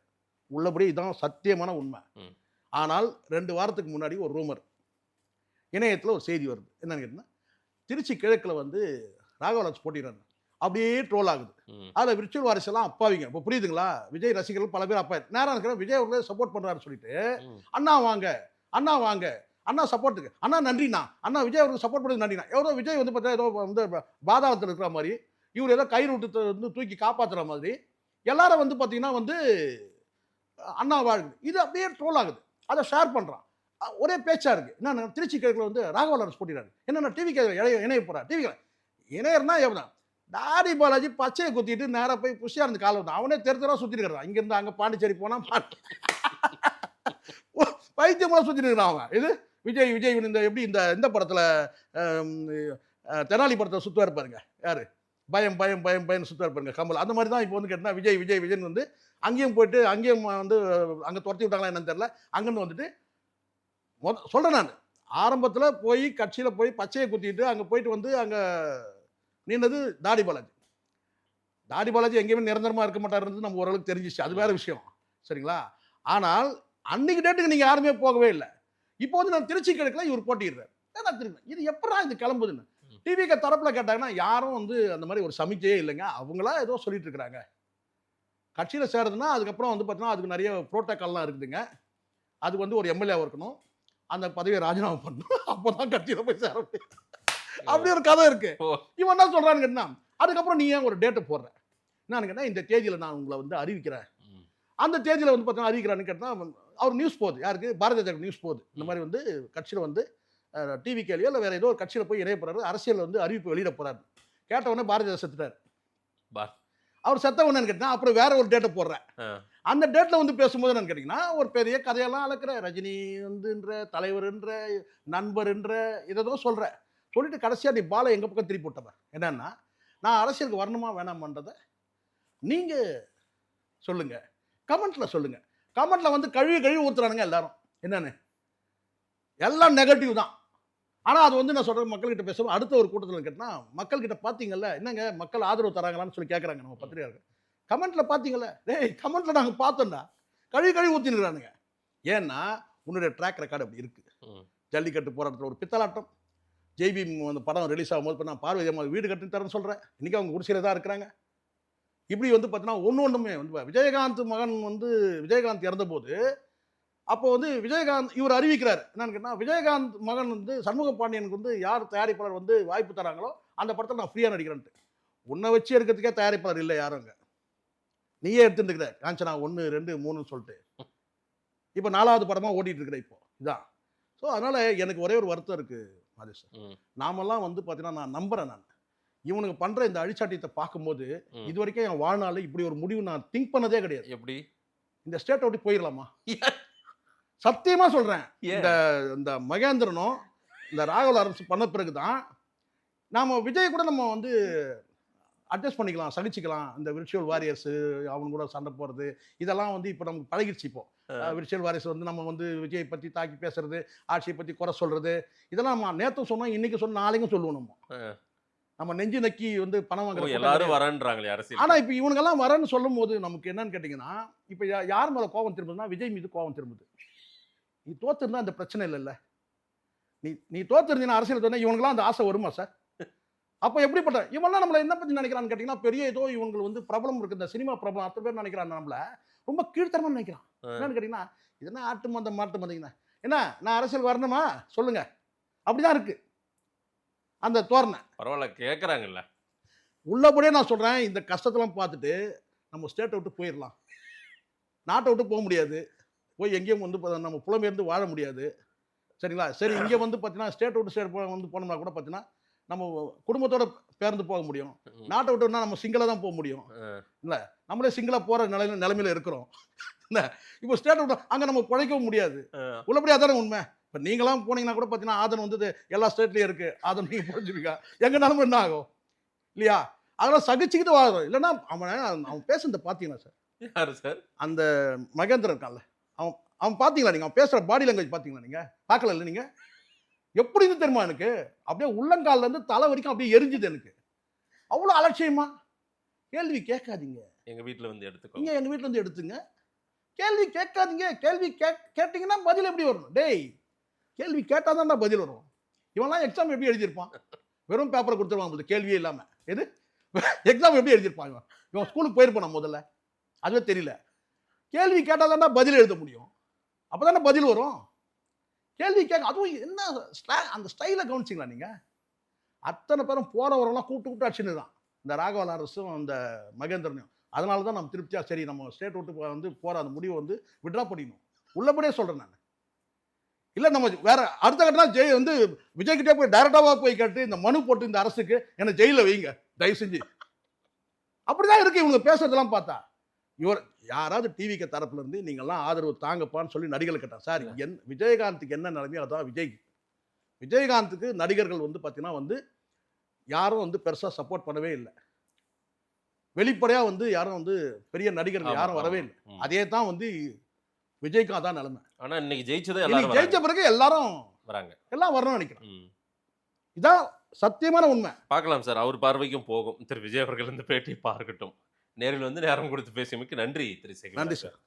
உள்ளபடி இதான் சத்தியமான உண்மை. ஆனால் 2 வாரத்துக்கு முன்னாடி ஒரு ரூமர் இணையத்தில் ஒரு செய்தி வருது. என்னன்னு கேட்டீங்கன்னா, திருச்சி கிழக்கில் வந்து ராகவலாஜ் போட்டிடுறாங்க, அப்படியே ட்ரோல் ஆகுது. அதில் விர்ச்சுவல் வாரிசு எல்லாம் அப்பாவிங்க. இப்போ புரியுதுங்களா? விஜய் ரசிகர்கள் பல பேர் அப்பா நேரம் இருக்கிற விஜய் அவர்களே சப்போர்ட் பண்றாரு சொல்லிட்டு, அண்ணா வாங்க, அண்ணா சப்போர்ட்டுக்கு, அண்ணா நன்றிண்ணா, அண்ணா விஜய் அவருக்கு சப்போர்ட் பண்ணது நன்றிண்ணா. ஏதோ விஜய் வந்து பார்த்தா ஏதோ வந்து பாதாளத்தில் இருக்கிற மாதிரி, இவர் ஏதோ கயிறு விட்டு வந்து தூக்கி காப்பாற்றுற மாதிரி எல்லாரும் வந்து பார்த்தீங்கன்னா வந்து அண்ணா வாழ்வு இது அப்படியே ட்ரோல் ஆகுது. அதை ஷேர் பண்ணுறான். ஒரே பேச்சா இருக்கு. என்ன திருச்சி கிழக்கில் வந்து ராகவலாரன்ஸ் போட்டிடுறாரு. என்னென்ன டிவிக்கு இணைய போறா? டிவிக்கு இணையர்னா எவ்வளோ? தாடி பாலாஜி பச்சையை குத்திட்டு நேராக போய் புஷியா இருந்து காலை வந்து அவனே தெருத்தரா சுற்றிட்டு இருக்கிறான். இங்கேருந்து அங்கே பாண்டிச்சேரி போனால் பைத்தியமாக சுற்றிட்டு இருக்கிறான் அவன். இது விஜய் இந்த எப்படி இந்த படத்தில் தெனாலி படத்தை சுற்றுவார் பாருங்க. யாரு? பயம் சுற்றுவார் பாருங்க, கமல். அந்த மாதிரி தான் இப்போ வந்து கேட்டால் விஜய் வந்து அங்கேயும் போயிட்டு அங்கேயும் வந்து அங்கே துரத்தி விட்டாங்களா என்னன்னு தெரியல. அங்கேருந்து வந்துட்டு சொல்கிறேன் நான், ஆரம்பத்தில் போய் கட்சியில் போய் பச்சையை குத்திட்டு அங்கே போயிட்டு வந்து அங்கே நின்னது தாடி பாலாஜி எங்கேயுமே நிரந்தரமாக இருக்க மாட்டாருன்றது நம்ம ஓரளவுக்கு தெரிஞ்சிச்சு. அது வேற விஷயம், சரிங்களா? ஆனால் அன்னைக்கு டேட்டுக்கு நீங்கள் யாருமே போகவே இல்லை. இப்போ வந்து நான் திருச்சி கிழக்கில் இவர் போட்டிடுறாரு. இது எப்படா இது கிளம்புதுன்னு டிவிக்கு தரப்பில் கேட்டாங்கன்னா யாரும் வந்து அந்த மாதிரி ஒரு சமிக்கையே இல்லைங்க. அவங்களா ஏதோ சொல்லிட்டு இருக்கிறாங்க. கட்சியில் சேருதுன்னா அதுக்கப்புறம் வந்து பார்த்தீங்கன்னா அதுக்கு நிறைய ப்ரோட்டோக்கால்லாம் இருக்குதுங்க. அதுக்கு வந்து ஒரு எம்எல்ஏ இருக்கணும், அந்த பதவியை ராஜினாமா பண்ணணும், அப்போ தான் கட்சியில் போய் சேர முடியும். அப்படி ஒரு கதை இருக்கு. இவன் என்ன சொல்றான்னு கேட்டா, அதுக்கப்புறம் நீ ஏன் ஒரு டேட்டை போடுற? என்னன்னு கேட்டா, இந்த தேதியில் நான் உங்களை வந்து அறிவிக்கிறேன், அந்த தேதியில் வந்து பார்த்தீங்கன்னா அறிவிக்கிறான்னு கேட்டால் அவர் நியூஸ் போகுது. யாருக்கு? பாரதிய ஜனதா நியூஸ் போகுது. இந்த மாதிரி வந்து கட்சியில் வந்து டிவி கேள்வியோ இல்லை வேற ஏதோ ஒரு கட்சியில் போய் இணைய போறாரு, அரசியல் வந்து அறிவிப்பு வெளியிட போறாரு. கேட்ட உடனே பாரதிய ஜனதா செத்துட்டாரு. அவர் செத்த உடனே கேட்டா அப்புறம் வேற ஒரு டேட்டை போடுறேன். அந்த டேட்ல வந்து பேசும்போது என்னன்னு கேட்டீங்கன்னா ஒரு பெரிய கதையெல்லாம் அளக்குற, ரஜினி வந்துன்ற தலைவர்ன்ற நண்பர்ன்ற இதோ சொல்லிட்டு கடைசியா நீ பாலை எங்க பக்கம் திருப்பி போட்டவ. என்னன்னா, நான் அரசியலுக்கு வரணுமா வேணாமன்றதை நீங்க சொல்லுங்க, கமெண்ட்ல சொல்லுங்க. கமெண்ட்ல வந்து கழுவி ஊத்துறானுங்க எல்லாரும். என்னன்னு எல்லாம் நெகட்டிவ் தான். ஆனால் அது வந்து நான் சொல்கிறேன், மக்கள்கிட்ட பேசுவோம். அடுத்த ஒரு கூட்டத்தில் கேட்டால் மக்கள்கிட்ட பார்த்தீங்கல்ல, என்னங்க மக்கள் ஆதரவு தராங்களான்னு சொல்லி கேட்குறாங்க நம்ம பத்திரிகையாளர்கள். கமெண்ட்டில் பார்த்தீங்கல்ல, டேய் கமெண்ட்டில் நாங்கள் பார்த்தோம்டா, கழுவி ஊற்றினுக்கிறானுங்க. ஏன்னா உன்னுடைய ட்ராக் ரெக்கார்டு அப்படி இருக்குது. ஜல்லிக்கட்டு போராட்டத்தில் ஒரு பித்தலாட்டம், ஜெய்பி அந்த படம் ரிலீஸ் ஆகும்போது இப்போ நான் பார்வதி அம்மா வீடு கட்டி தரேன்னு சொல்கிறேன். இன்றைக்கி அவங்க குடிசையில் தான் இருக்கிறாங்க. இப்படி வந்து பார்த்தீங்கன்னா ஒன்றுமே வந்து விஜயகாந்த் மகன் வந்து விஜயகாந்த் இறந்தபோது அப்போ வந்து விஜயகாந்த் இவர் அறிவிக்கிறார். என்னன்னு கேட்டால், விஜயகாந்த் மகன் வந்து சண்முக பாண்டியனுக்கு வந்து யார் தயாரிப்பாளர் வந்து வாய்ப்பு தராங்களோ அந்த படத்தில் நான் ஃப்ரீயாக நடிக்கிறேன்ட்டு. உன்னை வச்சு எடுக்கிறதுக்கே தயாரிப்பாளர் இல்லை யாரும் அங்கே. நீயே எடுத்துட்டுருக்கிற காஞ்சனா 1, 2, 3 சொல்லிட்டு இப்போ 4வது படமாக ஓடிட்டு இருக்கிற இப்போ இதான். ஸோ அதனால் எனக்கு ஒரே ஒரு வருத்தம் இருக்குது அது சார் ம். நாமெல்லாம் வந்து பார்த்தீங்கன்னா நான் நம்புறேன். நான் இவனுக்கு பண்ற இந்த அழிச்சாட்டியத்தை பார்க்கும்போது ம். இது வரைக்கும் என் வாழ்நாள் இப்படி ஒரு முடிவு நான் திங்க் பண்ணதே கிடையாது. எப்படி? இந்த ஸ்டேட் விட்டு போயிடலாமா? சத்தியமா சொல்றேன். ஏன்? இந்த மகேந்திரனும் இந்த ராகவ் அரசு பண்ண பிறகு தான் நாம விஜய் கூட நம்ம வந்து அட்ஜஸ்ட் பண்ணிக்கலாம், சகிச்சுக்கலாம். இந்த விர்ச்சுவல் வாரியர்ஸ் அவங்க கூட சண்டை போறது இதெல்லாம் வந்து இப்போ நமக்கு பழகிடுச்சு. இப்போ விர்ச்சுவல் வாரியர்ஸ் வந்து நம்ம வந்து விஜயை பத்தி தாக்கி பேசுறது, ஆட்சியை பத்தி குறை சொல்றது, இதெல்லாம் நம்ம நேற்றும் சொன்னோம், இன்னைக்கு சொன்ன, நாளைக்கும் சொல்லுவோம். நம்ம நெஞ்சு நக்கி வந்து பணம் ஓ, வாங்குற எல்லாரும் வரேன்றாங்களே அரசியல். ஆனா இப்போ இவனுங்கெல்லாம் வரேன்னு சொல்லும் போது நமக்கு என்னன்னு கேட்டீங்கன்னா, இப்போ யார் மேல கோபம் திரும்புதுன்னா விஜய் மீது கோபம் திரும்புது. நீ தோத்துருந்தா அந்த பிரச்சனை இல்லைல்ல. நீ தோத்துருந்தீங்கன்னா அரசியல் தோணா இவனுங்களாம் அந்த ஆசை வருமா சார்? அப்போ எப்படிப்பட்ட இவன்லாம் நம்மளை என்ன பத்தி நினைக்கிறான்னு கேட்டீங்கன்னா, பெரிய ஏதோ இவங்க வந்து பிரபலம் இருக்கு, இந்த சினிமா பிரபலம் அத்தனை பேர் நினைக்கிறான் நம்மள ரொம்ப கீழ்த்தரமா நினைக்கிறான். என்னன்னு கேட்டீங்கன்னா, இது என்ன ஆட்டு மந்தம் மாட்டு மந்தீங்கன்னா என்ன, நான் அரசியல் வரணுமா சொல்லுங்க, அப்படிதான் இருக்கு அந்த தோரணை. பரவாயில்ல, கேட்கறாங்கல்ல. உள்ளபடியே நான் சொல்றேன், இந்த கஷ்டத்தெல்லாம் பார்த்துட்டு நம்ம ஸ்டேட்டை விட்டு போயிடலாம். நாட்டை விட்டு போக முடியாது, போய் எங்கேயும் வந்து நம்ம புலம்பெயர்ந்து வாழ முடியாது. சரிங்களா? சரி, இங்கே வந்து பார்த்தீங்கன்னா ஸ்டேட் விட்டு ஸ்டேட் வந்து போனோம்னா கூட பார்த்தீங்கன்னா நம்ம குடும்பத்தோட பேர்ந்து போக முடியும். நாட்டை விட்டோம்னா நம்ம சிங்கிளாக தான் போக முடியும். இல்லை, நம்மளே சிங்கிளாக போகிற நிலைமையில இருக்கிறோம். இல்லை, இப்போ ஸ்டேட் விட்டு அங்கே நம்ம பிழைக்கவும் முடியாது. உள்ளபடியாக தானே உண்மை. இப்போ நீங்களாம் போனீங்கன்னா கூட பார்த்தீங்கன்னா ஆதன் வந்து எல்லா ஸ்டேட்லேயும் இருக்குது. ஆதன் நீங்கள் புரிஞ்சுருக்கா, எங்கள் நிலமை என்ன ஆகும் இல்லையா? அதெல்லாம் சகிச்சுக்கிட்டு வாழறோம். இல்லைன்னா அவன் பேசுறத பார்த்தீங்கன்னா சார், யாரு சார்? அந்த மகேந்திரன் இருக்கான்ல, அவன் பார்த்தீங்களா நீங்கள்? அவன் பேசுகிற பாடி லாங்குவேஜ் பார்த்தீங்களா நீங்கள்? பார்க்கல இல்லை நீங்கள்? எப்படி இருந்து தெரியுமா எனக்கு? அப்படியே உள்ளங்கால்ல இருந்து தலை வரைக்கும் அப்படியே எரிஞ்சுது எனக்கு. அவ்வளோ அலட்சியமா. கேள்வி கேட்காதீங்க. எங்க வீட்டில் வந்து எடுத்துக்கோ. நீங்க எங்க வீட்டில் வந்து எடுத்துங்க. கேள்வி கேட்காதீங்க. கேள்வி கேட்டீங்கன்னா பதில் எப்படி வரும்? டேய், கேள்வி கேட்டால் தான் பதில் வரும். இவன்லாம் எக்ஸாம் எப்படி எழுதியிருப்பான்? வெறும் பேப்பரை கொடுத்துருவாங்க கேள்வியே இல்லாமல். எது எக்ஸாம் எப்படி எழுதியிருப்பான்? இவன் ஸ்கூலுக்கு போயிருப்பான் முதல்ல, அதுவே தெரியல. கேள்வி கேட்டால் தானே பதில் எழுத முடியும். அப்போ தானே பதில் வரும். கேள்வி கேட்க, அதுவும் என்ன அந்த ஸ்டைலை கவனிச்சிங்களா நீங்கள்? அத்தனை பேரும் போகிறவரெல்லாம் கூப்பிட்டு அடிச்சுன்னு தான் இந்த ராகவ அரசும் அந்த மகேந்திரனையும். அதனால தான் நம்ம திருப்தியாக சரி நம்ம ஸ்டேட் விட்டு வந்து போகிற அந்த முடிவை வந்து விட்ரா பண்ணிடணும். உள்ளபடியே சொல்கிறேன் நான். இல்லை, நம்ம வேற அடுத்த கட்டலாம் ஜெய் வந்து விஜய்கிட்டே போய் டைரக்டாக போய் கேட்டு இந்த மனு போட்டு இந்த அரசுக்கு என்னை ஜெயிலில் வைங்க தயவு செஞ்சு. அப்படிதான் இருக்கு இவங்க பேசுறதெல்லாம் பார்த்தா. இவர் யாராவது டிவிக்கு தரப்புல இருந்து நீங்கள்லாம் ஆதரவு தாங்கப்பான்னு சொல்லி நடிகர்கள் கேட்டார். சார், விஜயகாந்துக்கு என்ன நிலைமையோ அதான் விஜயகாந்துக்கு நடிகர்கள் வந்து பார்த்தீங்கன்னா வந்து யாரும் வந்து பெருசாக சப்போர்ட் பண்ணவே இல்லை. வெளிப்படையாக வந்து யாரும் வந்து பெரிய நடிகர்கள் யாரும் வரவே இல்லை. அதே தான் வந்து விஜய்க்கு அதான் நிலைமை. ஆனால் இன்னைக்கு ஜெயிச்சதே இன்னைக்கு ஜெயிச்ச பிறகு எல்லாரும் வராங்க, எல்லாம் வரணும்னு நினைக்கிறேன். இதான் சத்தியமான உண்மை. பார்க்கலாம் சார், அவர் பார்வைக்கும் போகும். திரு விஜய் அவர்கள் இந்த பேட்டியை பார்க்கட்டும். நேரில் வந்து நேரம் கொடுத்து பேசியமைக்கு நன்றி திரு சேகர். நன்றி சார்.